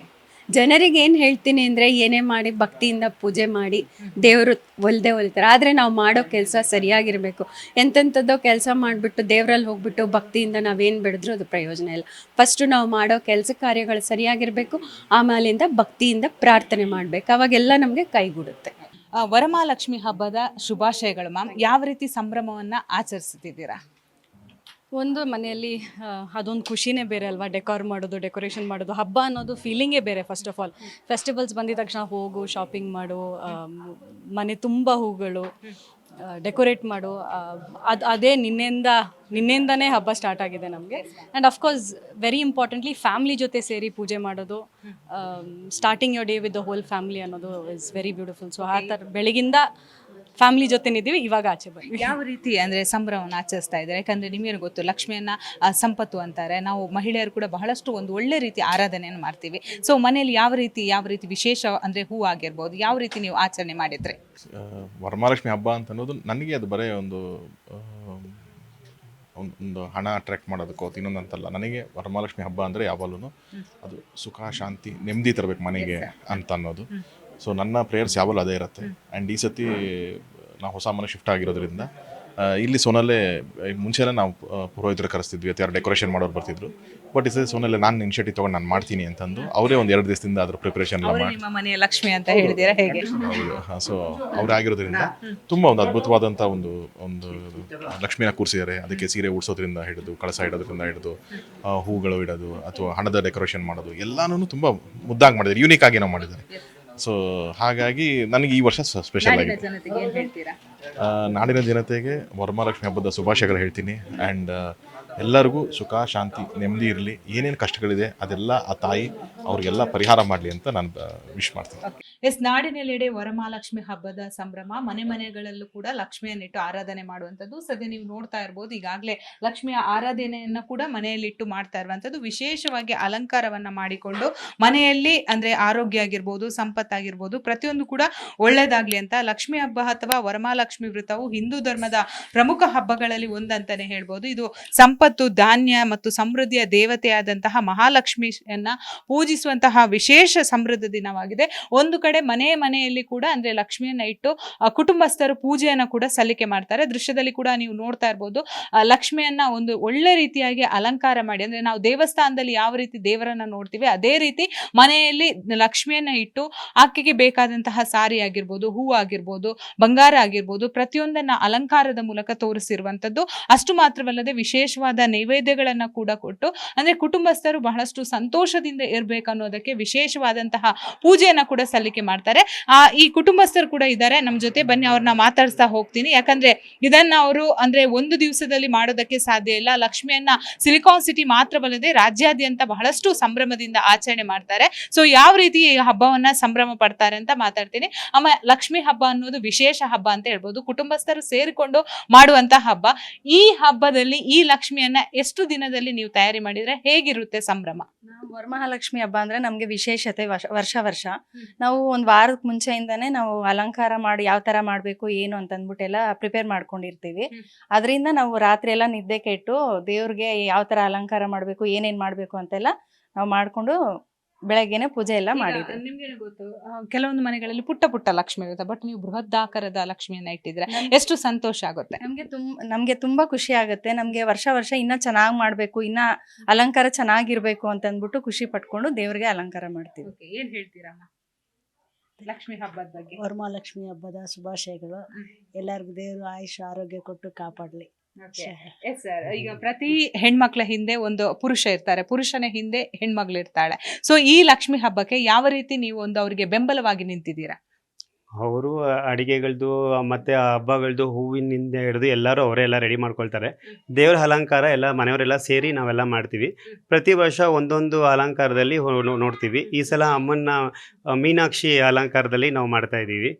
ಜನರಿಗೆ ಏನು ಹೇಳ್ತೀನಿ ಅಂದರೆ, ಏನೇ ಮಾಡಿ ಭಕ್ತಿಯಿಂದ ಪೂಜೆ ಮಾಡಿ, ದೇವರು ಒಲ್ತಾರೆ. ಆದರೆ ನಾವು ಮಾಡೋ ಕೆಲಸ ಸರಿಯಾಗಿರಬೇಕು. ಎಂತೆಂಥದ್ದೋ ಕೆಲಸ ಮಾಡಿಬಿಟ್ಟು ದೇವರಲ್ಲಿ ಹೋಗ್ಬಿಟ್ಟು ಭಕ್ತಿಯಿಂದ ನಾವೇನು ಬೆಳೆದ್ರೂ ಅದು ಪ್ರಯೋಜನ ಇಲ್ಲ. ಫಸ್ಟು ನಾವು ಮಾಡೋ ಕೆಲಸ ಕಾರ್ಯಗಳು ಸರಿಯಾಗಿರಬೇಕು, ಆಮೇಲಿಂದ ಭಕ್ತಿಯಿಂದ ಪ್ರಾರ್ಥನೆ ಮಾಡಬೇಕು. ಅವಾಗೆಲ್ಲ ನಮಗೆ ಕೈಗೂಡುತ್ತೆ. ವರಮಹಾಲಕ್ಷ್ಮಿ ಹಬ್ಬದ ಶುಭಾಶಯಗಳು ಮ್ಯಾಮ್. ಯಾವ ರೀತಿ ಸಂಭ್ರಮವನ್ನು ಆಚರಿಸ್ತಿದ್ದೀರಾ? ಒಂದು ಮನೆಯಲ್ಲಿ ಅದೊಂದು ಖುಷಿನೇ ಬೇರೆ ಅಲ್ವಾ, ಡೆಕೋರೇಷನ್ ಮಾಡೋದು. ಹಬ್ಬ ಅನ್ನೋದು ಫೀಲಿಂಗೇ ಬೇರೆ. ಫಸ್ಟ್ ಆಫ್ ಆಲ್ ಫೆಸ್ಟಿವಲ್ಸ್ ಬಂದಿದ ತಕ್ಷಣ ಹೋಗು, ಶಾಪಿಂಗ್ ಮಾಡು, ಮನೆ ತುಂಬ ಹೂಗಳು, ಡೆಕೋರೇಟ್ ಮಾಡು. ಅದೇ ನಿನ್ನೆಯಿಂದನೇ ಹಬ್ಬ ಸ್ಟಾರ್ಟ್ ಆಗಿದೆ ನಮಗೆ. And of course very importantly family ಜೊತೆ ಸೇರಿ ಪೂಜೆ ಮಾಡೋದು, starting your day with the whole family ಅನ್ನೋದು ಇಸ್ ವೆರಿ ಬ್ಯೂಟಿಫುಲ್. ಸೊ ಆ ಥರ ಬೆಳಗಿಂದ ಫ್ಯಾಮಿಲಿ ಜೊತೆ ನಿದ್ದೀವಿ, ಇವಾಗ ಆಚೆ ಬಂದ್ವಿ. ಯಾವ ರೀತಿ ಅಂದರೆ ಸಂಭ್ರಮವನ್ನು ಆಚರಿಸ್ತಾ ಇದ್ದಾರೆ? ಯಾಕಂದರೆ ನಿಮಗೆ ಗೊತ್ತು, ಲಕ್ಷ್ಮಿಯನ್ನು ಸಂಪತ್ತು ಅಂತಾರೆ. ನಾವು ಮಹಿಳೆಯರು ಕೂಡ ಬಹಳಷ್ಟು ಒಂದು ಒಳ್ಳೆ ರೀತಿ ಆರಾಧನೆಯನ್ನು ಮಾಡ್ತೀವಿ. ಸೊ ಮನೆಯಲ್ಲಿ ಯಾವ ರೀತಿ ವಿಶೇಷ ಅಂದರೆ ಹೂ ಆಗಿರ್ಬೋದು, ಯಾವ ರೀತಿ ನೀವು ಆಚರಣೆ ಮಾಡಿದ್ರಿ? ವರಮಹಾಲಕ್ಷ್ಮಿ ಹಬ್ಬ ಅಂತ ಅನ್ನೋದು ನನಗೆ ಅದು ಬರೀ ಒಂದು ಹಣ ಅಟ್ರಾಕ್ಟ್ ಮಾಡೋದಕ್ಕೋ ಇನ್ನೊಂದು ಅಂತಲ್ಲ. ನನಗೆ ವರಮಹಾಲಕ್ಷ್ಮಿ ಹಬ್ಬ ಅಂದರೆ ಯಾವಾಗಲೂ ಅದು ಸುಖ, ಶಾಂತಿ, ನೆಮ್ಮದಿ ತರಬೇಕು ಮನೆಗೆ ಅಂತ ಅನ್ನೋದು. ಸೊ ನನ್ನ ಪ್ರೇಯರ್ಸ್ ಯಾವಾಗಲೂ ಅದೇ ಇರುತ್ತೆ. ಆ್ಯಂಡ್ ಈ ಸತಿ ನಾವು ಹೊಸ ಮನೆ ಶಿಫ್ಟ್ ಆಗಿರೋದ್ರಿಂದ ಇಲ್ಲಿ ಸೋನಲ್ಲೇ ಮುಂಚೆಲ್ಲ ನಾವು ಪುರೋಹಿತರು ಕರೆಸ್ತಿದ್ವಿ ಅಥವಾ ಯಾರು ಡೆಕೋರೇಷನ್ ಮಾಡೋರು ಬರ್ತಿದ್ರು. ಬಟ್ ಈ ಸೋನಲ್ಲೇ ನಾನು ಇನಿಷಿಯೇಟಿವ್ ತೊಗೊಂಡು ನಾನು ಮಾಡ್ತೀನಿ ಅಂತಂದು ಅವರೇ ಒಂದು 2 ದಿವಸದಿಂದ ಅದ್ರ ಪ್ರಿಪ್ರೇಷನ್ ಎಲ್ಲ ಮಾಡಿ ನಿಮ್ಮ ಮನೆಯ ಲಕ್ಷ್ಮಿ ಅಂತ ಹೇಳಿದ್ದೀರಾ, ಹೇಗೆ? ಸೊ ಅವರಾಗಿರೋದ್ರಿಂದ ತುಂಬ ಒಂದು ಅದ್ಭುತವಾದಂಥ ಒಂದು ಲಕ್ಷ್ಮಿನ ಕೂರಿಸಿದ್ದಾರೆ. ಅದಕ್ಕೆ ಸೀರೆ ಉಡ್ಸೋದ್ರಿಂದ ಹಿಡಿದು ಕಳಸ ಇಡೋದ್ರಿಂದ ಹಿಡಿದು ಹೂಗಳು ಇಡೋದು ಅಥವಾ ಹಣದ ಡೆಕೋರೇಷನ್ ಮಾಡೋದು ಎಲ್ಲನೂ ತುಂಬ ಮುದ್ದಾಗಿ ಮಾಡಿದ್ದಾರೆ, ಯೂನಿಕ್ ಆಗಿ ನಾವು ಮಾಡಿದ್ದಾರೆ. ಸೊ ಹಾಗಾಗಿ ನನಗೆ ಈ ವರ್ಷ ಸ್ಪೆಷಲ್ ಆಗಿದೆ. ನಾಡಿನ ಜನತೆಗೆ ವರಮಹಾಲಕ್ಷ್ಮಿ ಹಬ್ಬದ ಶುಭಾಶಯಗಳು ಹೇಳ್ತೀನಿ. ಆ್ಯಂಡ್ ಎಲ್ಲರಿಗೂ ಸುಖ ಶಾಂತಿ ನೆಮ್ಮದಿ ಇರಲಿ. ಏನೇನು ಕಷ್ಟಗಳಿದೆ ಅದೆಲ್ಲ ಆ ತಾಯಿ ಅವ್ರಿಗೆಲ್ಲ ಪರಿಹಾರ ಮಾಡಲಿ ಅಂತ ನಾನು ವಿಶ್ ಮಾಡ್ತೀನಿ. ಎಸ್, ನಾಡಿನೆಲ್ಲೆಡೆ ವರಮಹಾಲಕ್ಷ್ಮಿ ಹಬ್ಬದ ಸಂಭ್ರಮ. ಮನೆಗಳಲ್ಲೂ ಕೂಡ ಲಕ್ಷ್ಮಿಯನ್ನಿಟ್ಟು ಆರಾಧನೆ ಮಾಡುವಂಥದ್ದು ಸದ್ಯ ನೀವು ನೋಡ್ತಾ ಇರ್ಬೋದು. ಈಗಾಗಲೇ ಲಕ್ಷ್ಮಿಯ ಆರಾಧನೆಯನ್ನ ಕೂಡ ಮನೆಯಲ್ಲಿಟ್ಟು ಮಾಡ್ತಾ ಇರುವಂಥದ್ದು. ವಿಶೇಷವಾಗಿ ಅಲಂಕಾರವನ್ನ ಮಾಡಿಕೊಂಡು ಮನೆಯಲ್ಲಿ ಅಂದ್ರೆ ಆರೋಗ್ಯ ಆಗಿರ್ಬೋದು, ಸಂಪತ್ತಾಗಿರ್ಬೋದು, ಪ್ರತಿಯೊಂದು ಕೂಡ ಒಳ್ಳೇದಾಗ್ಲಿ ಅಂತ ಲಕ್ಷ್ಮಿ ಹಬ್ಬ ಅಥವಾ ವರಮಹಾಲಕ್ಷ್ಮಿ ವ್ರತವು ಹಿಂದೂ ಧರ್ಮದ ಪ್ರಮುಖ ಹಬ್ಬಗಳಲ್ಲಿ ಒಂದಂತಾನೆ ಹೇಳ್ಬೋದು. ಇದು ಸಂಪತ್ತು, ಧಾನ್ಯ ಮತ್ತು ಸಮೃದ್ಧಿಯ ದೇವತೆಯಾದಂತಹ ಮಹಾಲಕ್ಷ್ಮಿಯನ್ನ ಪೂಜಿಸುವಂತಹ ವಿಶೇಷ ಸಮೃದ್ಧ ದಿನವಾಗಿದೆ. ಒಂದು ಕಡೆ ಮನೆಯಲ್ಲಿ ಕೂಡ ಅಂದ್ರೆ ಲಕ್ಷ್ಮಿಯನ್ನ ಇಟ್ಟು ಕುಟುಂಬಸ್ಥರು ಪೂಜೆಯನ್ನ ಕೂಡ ಸಲ್ಲಿಕೆ ಮಾಡ್ತಾರೆ. ದೃಶ್ಯದಲ್ಲಿ ಕೂಡ ನೀವು ನೋಡ್ತಾ ಇರ್ಬೋದು. ಲಕ್ಷ್ಮಿಯನ್ನ ಒಂದು ಒಳ್ಳೆ ರೀತಿಯಾಗಿ ಅಲಂಕಾರ ಮಾಡಿ, ಅಂದ್ರೆ ನಾವು ದೇವಸ್ಥಾನದಲ್ಲಿ ಯಾವ ರೀತಿ ದೇವರನ್ನ ನೋಡ್ತೀವಿ ಅದೇ ರೀತಿ ಮನೆಯಲ್ಲಿ ಲಕ್ಷ್ಮಿಯನ್ನ ಇಟ್ಟು ಆಕೆಗೆ ಬೇಕಾದಂತಹ ಸಾರಿ ಆಗಿರ್ಬೋದು, ಹೂ ಆಗಿರ್ಬೋದು, ಬಂಗಾರ ಆಗಿರ್ಬೋದು, ಪ್ರತಿಯೊಂದನ್ನ ಅಲಂಕಾರದ ಮೂಲಕ ತೋರಿಸಿರುವಂತದ್ದು. ಅಷ್ಟು ಮಾತ್ರವಲ್ಲದೆ ವಿಶೇಷವಾದ ನೈವೇದ್ಯಗಳನ್ನ ಕೂಡ ಕೊಟ್ಟು ಅಂದ್ರೆ ಕುಟುಂಬಸ್ಥರು ಬಹಳಷ್ಟು ಸಂತೋಷದಿಂದ ಇರ್ಬೇಕು ಅನ್ನೋದಕ್ಕೆ ವಿಶೇಷವಾದಂತಹ ಪೂಜೆಯನ್ನ ಕೂಡ ಸಲ್ಲಿಕೆ ಮಾಡ್ತಾರೆ. ಈ ಕುಟುಂಬಸ್ಥರು ಕೂಡ ಇದ್ದಾರೆ ನಮ್ಮ ಜೊತೆ, ಬನ್ನಿ ಅವ್ರನ್ನ ಮಾತಾಡಿಸ್ತಾ ಹೋಗ್ತೀನಿ. ಯಾಕಂದ್ರೆ ಇದನ್ನ ಅವರು ಅಂದ್ರೆ ಒಂದು ದಿವಸದಲ್ಲಿ ಮಾಡೋದಕ್ಕೆ ಸಾಧ್ಯ ಇಲ್ಲ. ಲಕ್ಷ್ಮಿಯನ್ನ ಸಿಲಿಕಾನ್ ಸಿಟಿ ಮಾತ್ರವಲ್ಲದೆ ರಾಜ್ಯಾದ್ಯಂತ ಬಹಳಷ್ಟು ಸಂಭ್ರಮದಿಂದ ಆಚರಣೆ ಮಾಡ್ತಾರೆ. ಸೊ ಯಾವ ರೀತಿ ಈ ಹಬ್ಬವನ್ನ ಸಂಭ್ರಮ ಪಡ್ತಾರೆ ಅಂತ ಮಾತಾಡ್ತೀನಿ. ಲಕ್ಷ್ಮಿ ಹಬ್ಬ ಅನ್ನೋದು ವಿಶೇಷ ಹಬ್ಬ ಅಂತ ಹೇಳ್ಬೋದು. ಕುಟುಂಬಸ್ಥರು ಸೇರಿಕೊಂಡು ಮಾಡುವಂತ ಹಬ್ಬ. ಈ ಹಬ್ಬದಲ್ಲಿ ಈ ಲಕ್ಷ್ಮಿಯನ್ನ ಎಷ್ಟು ದಿನದಲ್ಲಿ ನೀವು ತಯಾರಿ ಮಾಡಿದ್ರೆ ಹೇಗಿರುತ್ತೆ ಸಂಭ್ರಮ? ವರಮಹಾಲಕ್ಷ್ಮಿ ಹಬ್ಬ ಅಂದ್ರೆ ನಮ್ಗೆ ವಿಶೇಷತೆ. ವರ್ಷ ನಾವು ಒಂದು ವಾರದ ಮುಂಚೆಯಿಂದಾನೇ ನಾವು ಅಲಂಕಾರ ಮಾಡಿ ಯಾವ ತರ ಮಾಡ್ಬೇಕು ಏನು ಅಂತ ಅಂದ್ಬಿಟ್ಟೆಲ್ಲ ಪ್ರಿಪೇರ್ ಮಾಡ್ಕೊಂಡಿರ್ತೀವಿ. ಅದರಿಂದ ನಾವು ರಾತ್ರಿ ಎಲ್ಲ ನಿದ್ದೆ ಕೆಟ್ಟು ದೇವ್ರಿಗೆ ಯಾವ ತರ ಅಲಂಕಾರ ಮಾಡ್ಬೇಕು, ಏನೇನ್ ಮಾಡ್ಬೇಕು ಅಂತೆಲ್ಲ ನಾವು ಮಾಡ್ಕೊಂಡು ಬೆಳಗ್ಗೆನೆ ಪೂಜೆ ಎಲ್ಲ ಮಾಡಿದ್ವಿ. ನಿಮ್ಗೇನು ಗೊತ್ತು, ಕೆಲವೊಂದು ಮನೆಗಳಲ್ಲಿ ಪುಟ್ಟ ಲಕ್ಷ್ಮಿ ಇರುತ್ತೆ, ಬಟ್ ನೀವು ಬೃಹದಾಕಾರದ ಲಕ್ಷ್ಮಿಯನ್ನ ಇಟ್ಟಿದ್ರೆ ಎಷ್ಟು ಸಂತೋಷ ಆಗುತ್ತೆ. ನಮ್ಗೆ ತುಂಬಾ ಖುಷಿ ಆಗುತ್ತೆ. ನಮ್ಗೆ ವರ್ಷ ಇನ್ನ ಚೆನ್ನಾಗಿ ಮಾಡ್ಬೇಕು, ಇನ್ನ ಅಲಂಕಾರ ಚೆನ್ನಾಗಿರ್ಬೇಕು ಅಂತ ಅಂದ್ಬಿಟ್ಟು ಖುಷಿ ಪಟ್ಕೊಂಡು ದೇವ್ರಿಗೆ ಅಲಂಕಾರ ಮಾಡ್ತೀವಿ. ಏನ್ ಹೇಳ್ತೀರಮ್ಮ ಲಕ್ಷ್ಮಿ ಹಬ್ಬದ ಬಗ್ಗೆ? ವರಮಹಾಲಕ್ಷ್ಮಿ ಹಬ್ಬದ ಶುಭಾಶಯಗಳು. ಎಲ್ಲರಿಗೂ ದೇವರು ಆಯುಷ್ ಆರೋಗ್ಯ ಕೊಟ್ಟು ಕಾಪಾಡಲಿ. ಸರ್, ಈಗ ಪ್ರತಿ ಹೆಣ್ಮಕ್ಳ ಹಿಂದೆ ಒಂದು ಪುರುಷ ಇರ್ತಾರೆ, ಪುರುಷನ ಹಿಂದೆ ಹೆಣ್ಮಗಳು ಇರ್ತಾಳೆ. ಸೊ ಈ ಲಕ್ಷ್ಮಿ ಹಬ್ಬಕ್ಕೆ ಯಾವ ರೀತಿ ನೀವು ಒಂದು ಅವರಿಗೆ ಬೆಂಬಲವಾಗಿ ನಿಂತಿದ್ದೀರಾ? ಅವರು ಅಡಿಗೆಗಳದ್ದು ಮತ್ತು ಹಬ್ಬಗಳದ್ದು ಹೂವಿನಿಂದ ಹಿಡಿದು ಎಲ್ಲರೂ ಅವರೆಲ್ಲ ರೆಡಿ ಮಾಡ್ಕೊಳ್ತಾರೆ. ದೇವರ ಅಲಂಕಾರ ಎಲ್ಲ ಮನೆಯವರೆಲ್ಲ ಸೇರಿ ನಾವೆಲ್ಲ ಮಾಡ್ತೀವಿ. ಪ್ರತಿ ವರ್ಷ ಒಂದೊಂದು ಅಲಂಕಾರದಲ್ಲಿ ನೋಡ್ತೀವಿ. ಈ ಸಲ ಅಮ್ಮನ ಮೀನಾಕ್ಷಿ ಅಲಂಕಾರದಲ್ಲಿ ನಾವು ಮಾಡ್ತಾ ಇದ್ದೀವಿ.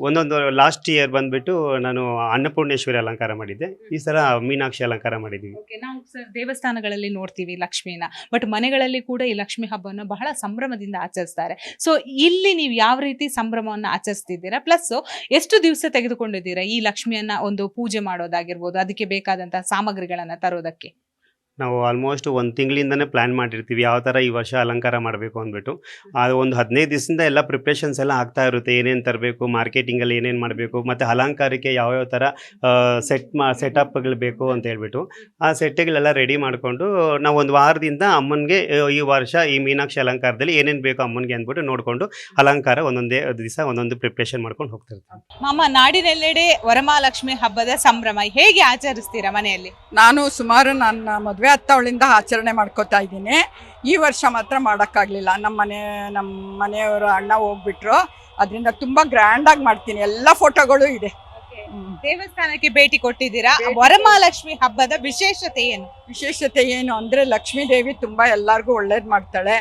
ಒಂದೊಂದು ಲಾಸ್ಟ್ ಇಯರ್ ಬಂದ್ಬಿಟ್ಟು ನಾನು ಅನ್ನಪೂರ್ಣೇಶ್ವರಿ ಅಲಂಕಾರ ಮಾಡಿದ್ದೆ. ಈ ಸಲ ಮೀನಾಕ್ಷಿ ಅಲಂಕಾರ ಮಾಡಿದ್ದೀವಿ. ನಾವು ದೇವಸ್ಥಾನಗಳಲ್ಲಿ ನೋಡ್ತೀವಿ ಲಕ್ಷ್ಮಿನ, ಬಟ್ ಮನೆಗಳಲ್ಲಿ ಕೂಡ ಈ ಲಕ್ಷ್ಮಿ ಹಬ್ಬವನ್ನು ಬಹಳ ಸಂಭ್ರಮದಿಂದ ಆಚರಿಸ್ತಾರೆ. ಸೊ ಇಲ್ಲಿ ನೀವು ಯಾವ ರೀತಿ ಸಂಭ್ರಮವನ್ನು ಆಚರಿಸ್ತಿದ್ದೀರಾ, ಪ್ಲಸ್ ಎಷ್ಟು ದಿವಸ ತೆಗೆದುಕೊಂಡಿದ್ದೀರಾ ಈ ಲಕ್ಷ್ಮಿಯನ್ನ ಒಂದು ಪೂಜೆ ಮಾಡೋದಾಗಿರ್ಬೋದು, ಅದಕ್ಕೆ ಬೇಕಾದಂತಹ ಸಾಮಗ್ರಿಗಳನ್ನ ತರೋದಕ್ಕೆ? ನಾವು ಆಲ್ಮೋಸ್ಟ್ 1 ತಿಂಗಳಿಂದನೇ ಪ್ಲ್ಯಾನ್ ಮಾಡಿರ್ತೀವಿ ಯಾವ ಥರ ಈ ವರ್ಷ ಅಲಂಕಾರ ಮಾಡಬೇಕು ಅಂದ್ಬಿಟ್ಟು. ಅದು ಒಂದು 15 ದಿವಸದಿಂದ ಎಲ್ಲ ಪ್ರಿಪ್ರೇಷನ್ಸ್ ಎಲ್ಲ ಆಗ್ತಾ ಇರುತ್ತೆ. ಏನೇನು ತರಬೇಕು, ಮಾರ್ಕೆಟಿಂಗಲ್ಲಿ ಏನೇನು ಮಾಡಬೇಕು, ಮತ್ತು ಅಲಂಕಾರಕ್ಕೆ ಯಾವ್ಯಾವ ಥರ ಸೆಟಪ್ಗಳು ಬೇಕು ಅಂತ ಹೇಳ್ಬಿಟ್ಟು ಆ ಸೆಟ್ಗಳೆಲ್ಲ ರೆಡಿ ಮಾಡಿಕೊಂಡು ನಾವು ಒಂದು ವಾರದಿಂದ ಅಮ್ಮನಿಗೆ ಈ ವರ್ಷ ಈ ಮೀನಾಕ್ಷಿ ಅಲಂಕಾರದಲ್ಲಿ ಏನೇನು ಬೇಕು ಅಮ್ಮನಿಗೆ ಅಂದ್ಬಿಟ್ಟು ನೋಡಿಕೊಂಡು ಅಲಂಕಾರ ಒಂದೊಂದೇ ದಿವಸ ಒಂದೊಂದು ಪ್ರಿಪ್ರೇಷನ್ ಮಾಡ್ಕೊಂಡು ಹೋಗ್ತಿರ್ತೀವಿ. ಮಾಮ, ನಾಡಿನೆಲ್ಲೆಡೆ ವರಮಹಾಲಕ್ಷ್ಮಿ ಹಬ್ಬದ ಸಂಭ್ರಮ ಹೇಗೆ ಆಚರಿಸ್ತೀರಾ ಮನೆಯಲ್ಲಿ? ನಾನು ಸುಮಾರು ನನ್ನ ಮದುವೆ ಹತ್ತವಳಿಂದ ಆಚರಣೆ ಮಾಡ್ಕೋತಾ ಇದ್ದೀನಿ. ಈ ವರ್ಷ ಮಾತ್ರ ಮಾಡೋಕ್ಕಾಗಲಿಲ್ಲ. ನಮ್ಮ ಮನೆಯವರು ಅಣ್ಣ ಹೋಗ್ಬಿಟ್ರು. ಅದರಿಂದ ತುಂಬ ಗ್ರ್ಯಾಂಡಾಗಿ ಮಾಡ್ತೀನಿ. ಎಲ್ಲ ಫೋಟೋಗಳು ಇದೆ. ದೇವಸ್ಥಾನಕ್ಕೆ ಭೇಟಿ ಕೊಟ್ಟಿದ್ದೀರಾ. ವರಮಹಾಲಕ್ಷ್ಮಿ ಹಬ್ಬದ ವಿಶೇಷತೆ ಏನು? ವಿಶೇಷತೆ ಏನು ಅಂದರೆ ಲಕ್ಷ್ಮೀ ದೇವಿ ತುಂಬ ಎಲ್ಲರಿಗೂ ಒಳ್ಳೇದು ಮಾಡ್ತಾಳೆ.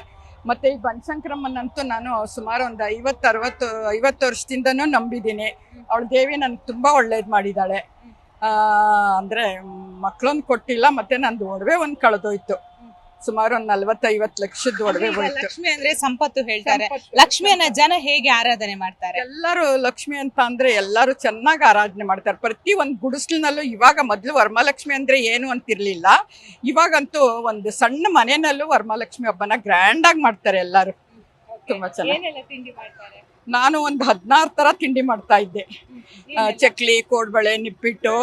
ಮತ್ತು ಈ ಬನಶಂಕರಮ್ಮನಂತೂ ನಾನು ಸುಮಾರು ಒಂದು 50 ವರ್ಷದಿಂದನೂ ನಂಬಿದ್ದೀನಿ. ಅವಳ ದೇವಿ ನನಗೆ ತುಂಬ ಒಳ್ಳೇದು ಮಾಡಿದ್ದಾಳೆ. ಅಂದರೆ ಮಕ್ಕಳೊಂದು ಕೊಟ್ಟಿಲ್ಲ, ಮತ್ತು ನಂದು ಒಡವೆ ಒಂದು ಕಳೆದೋಯ್ತು. ಸುಮಾರು ಒಂದು 40-50 ಲಕ್ಷದ ಒಡವೆ ಹೋಯ್ತು. ಲಕ್ಷ್ಮಿ ಅಂದ್ರೆ ಸಂಪತ್ತು ಹೇಳ್ತಾರೆ. ಲಕ್ಷ್ಮಿಯನ್ನ ಜನ ಹೇಗೆ ಆರಾಧನೆ ಮಾಡ್ತಾರೆ? ಎಲ್ಲರೂ ಲಕ್ಷ್ಮಿ ಅಂತ ಅಂದ್ರೆ ಎಲ್ಲರೂ ಚೆನ್ನಾಗಿ ಆರಾಧನೆ ಮಾಡ್ತಾರೆ. ಪ್ರತಿ ಒಂದು ಗುಡಿಸ್ಲಿನಲ್ಲೂ ಇವಾಗ ಮೊದಲು ವರಮಹಾಲಕ್ಷ್ಮಿ ಅಂದ್ರೆ ಏನು ಅಂತಿರ್ಲಿಲ್ಲ. ಇವಾಗಂತೂ ಒಂದು ಸಣ್ಣ ಮನೆಯಲ್ಲೂ ವರಮಹಾಲಕ್ಷ್ಮಿ ಹಬ್ಬನ ಗ್ರ್ಯಾಂಡ್ ಆಗಿ ಮಾಡ್ತಾರೆ ಎಲ್ಲರೂ. ತುಂಬಾ ಚೆನ್ನಾಗಿ. ನಾನು ಒಂದು 16 ಥರ ತಿಂಡಿ ಮಾಡ್ತಾ ಇದ್ದೆ. ಚಕ್ಲಿ, ಕೋಡ್ಬಳೆ, ನಿಪ್ಪಿಟ್ಟು,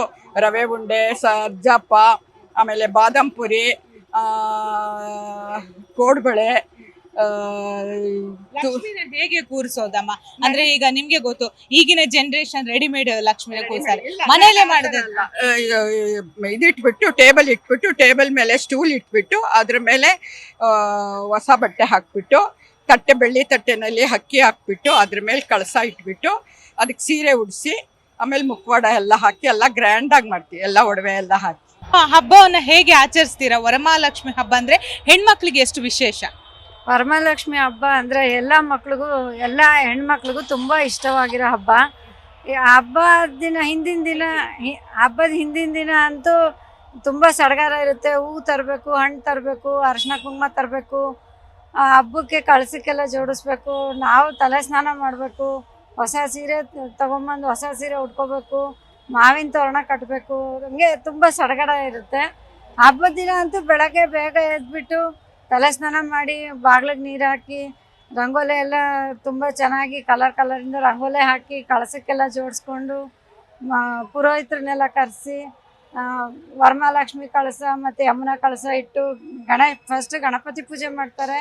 ರವೆ ಉಂಡೆ, ಸರ್ಜಪ್ಪ, ಆಮೇಲೆ ಬಾದಾಮ್ ಪುರಿ, ಕೋಡ್ಬಳೆ. ಲಕ್ಷ್ಮಿನ ಹೇಗೆ ಕೂರಿಸೋದಮ್ಮ? ಅಂದ್ರೆ ಈಗ ನಿಮ್ಗೆ ಗೊತ್ತು, ಈಗಿನ ಜನರೇಷನ್ ರೆಡಿಮೇಡ್ ಲಕ್ಷ್ಮಿನ ಕೂರಿಸ್ತಾರೆ, ಮನೆಯಲ್ಲೇ ಮಾಡಿದ್ರೆ ಇದಿಟ್ಬಿಟ್ಟು ಟೇಬಲ್ ಮೇಲೆ ಸ್ಟೂಲ್ ಇಟ್ಬಿಟ್ಟು ಅದ್ರ ಮೇಲೆ ಹೊಸ ಬಟ್ಟೆ ಹಾಕ್ಬಿಟ್ಟು ಬೆಳ್ಳಿ ತಟ್ಟೆನಲ್ಲಿ ಅಕ್ಕಿ ಹಾಕ್ಬಿಟ್ಟು ಅದ್ರ ಮೇಲೆ ಕಳಸ ಇಟ್ಬಿಟ್ಟು ಅದಕ್ಕೆ ಸೀರೆ ಉಡಿಸಿ ಆಮೇಲೆ ಮುಖವಾಡ ಎಲ್ಲ ಹಾಕಿ ಎಲ್ಲ ಗ್ರ್ಯಾಂಡಾಗಿ ಮಾಡ್ತೀವಿ, ಎಲ್ಲ ಒಡವೆ ಎಲ್ಲ ಹಾಕಿ. ಹಬ್ಬವನ್ನ ಹೇಗೆ ಆಚರಿಸ್ತೀರಾ? ವರಮಹಾಲಕ್ಷ್ಮಿ ಹಬ್ಬ ಅಂದ್ರೆ ಹೆಣ್ಮಕ್ಳಿಗೆ ಎಷ್ಟು ವಿಶೇಷ? ವರಮಹಾಲಕ್ಷ್ಮಿ ಹಬ್ಬ ಅಂದರೆ ಎಲ್ಲ ಮಕ್ಳಿಗೂ, ಎಲ್ಲ ಹೆಣ್ಮಕ್ಳಿಗೂ ತುಂಬ ಇಷ್ಟವಾಗಿರೋ ಹಬ್ಬ. ಈ ಹಬ್ಬದ ಹಿಂದಿನ ದಿನ ಅಂತೂ ತುಂಬ ಸಡಗರ ಇರುತ್ತೆ. ಹೂವು ತರಬೇಕು, ಹಣ್ಣು ತರಬೇಕು, ಅರಿಶಿನ ಕುಂಕುಮ ತರಬೇಕು, ಹಬ್ಬಕ್ಕೆ ಕಳಸಕ್ಕೆಲ್ಲ ಜೋಡಿಸ್ಬೇಕು, ನಾವು ತಲೆ ಸ್ನಾನ ಮಾಡಬೇಕು, ಹೊಸ ಸೀರೆ ತೊಗೊಂಬಂದು ಹೊಸ ಸೀರೆ ಉಟ್ಕೋಬೇಕು, ಮಾವಿನ ತೋರಣ ಕಟ್ಟಬೇಕು, ಹಂಗೆ ತುಂಬ ಸಡಗರ ಇರುತ್ತೆ. ಹಬ್ಬದ ದಿನ ಅಂತೂ ಬೆಳಗ್ಗೆ ಬೇಗ ಎದ್ಬಿಟ್ಟು ತಲೆ ಸ್ನಾನ ಮಾಡಿ ಬಾಗ್ಲಿಗೆ ನೀರು ಹಾಕಿ ರಂಗೋಲಿ ಎಲ್ಲ ತುಂಬ ಚೆನ್ನಾಗಿ ಕಲರಿಂದ ರಂಗೋಲಿ ಹಾಕಿ ಕಳಸಕ್ಕೆಲ್ಲ ಜೋಡಿಸ್ಕೊಂಡು ಪುರೋಹಿತರನ್ನೆಲ್ಲ ಕರೆಸಿ ವರಮಹಾಲಕ್ಷ್ಮಿ ಕಳಸ ಮತ್ತು ಯಮುನಾ ಕಳಸ ಇಟ್ಟು ಫಸ್ಟ್ ಗಣಪತಿ ಪೂಜೆ ಮಾಡ್ತಾರೆ,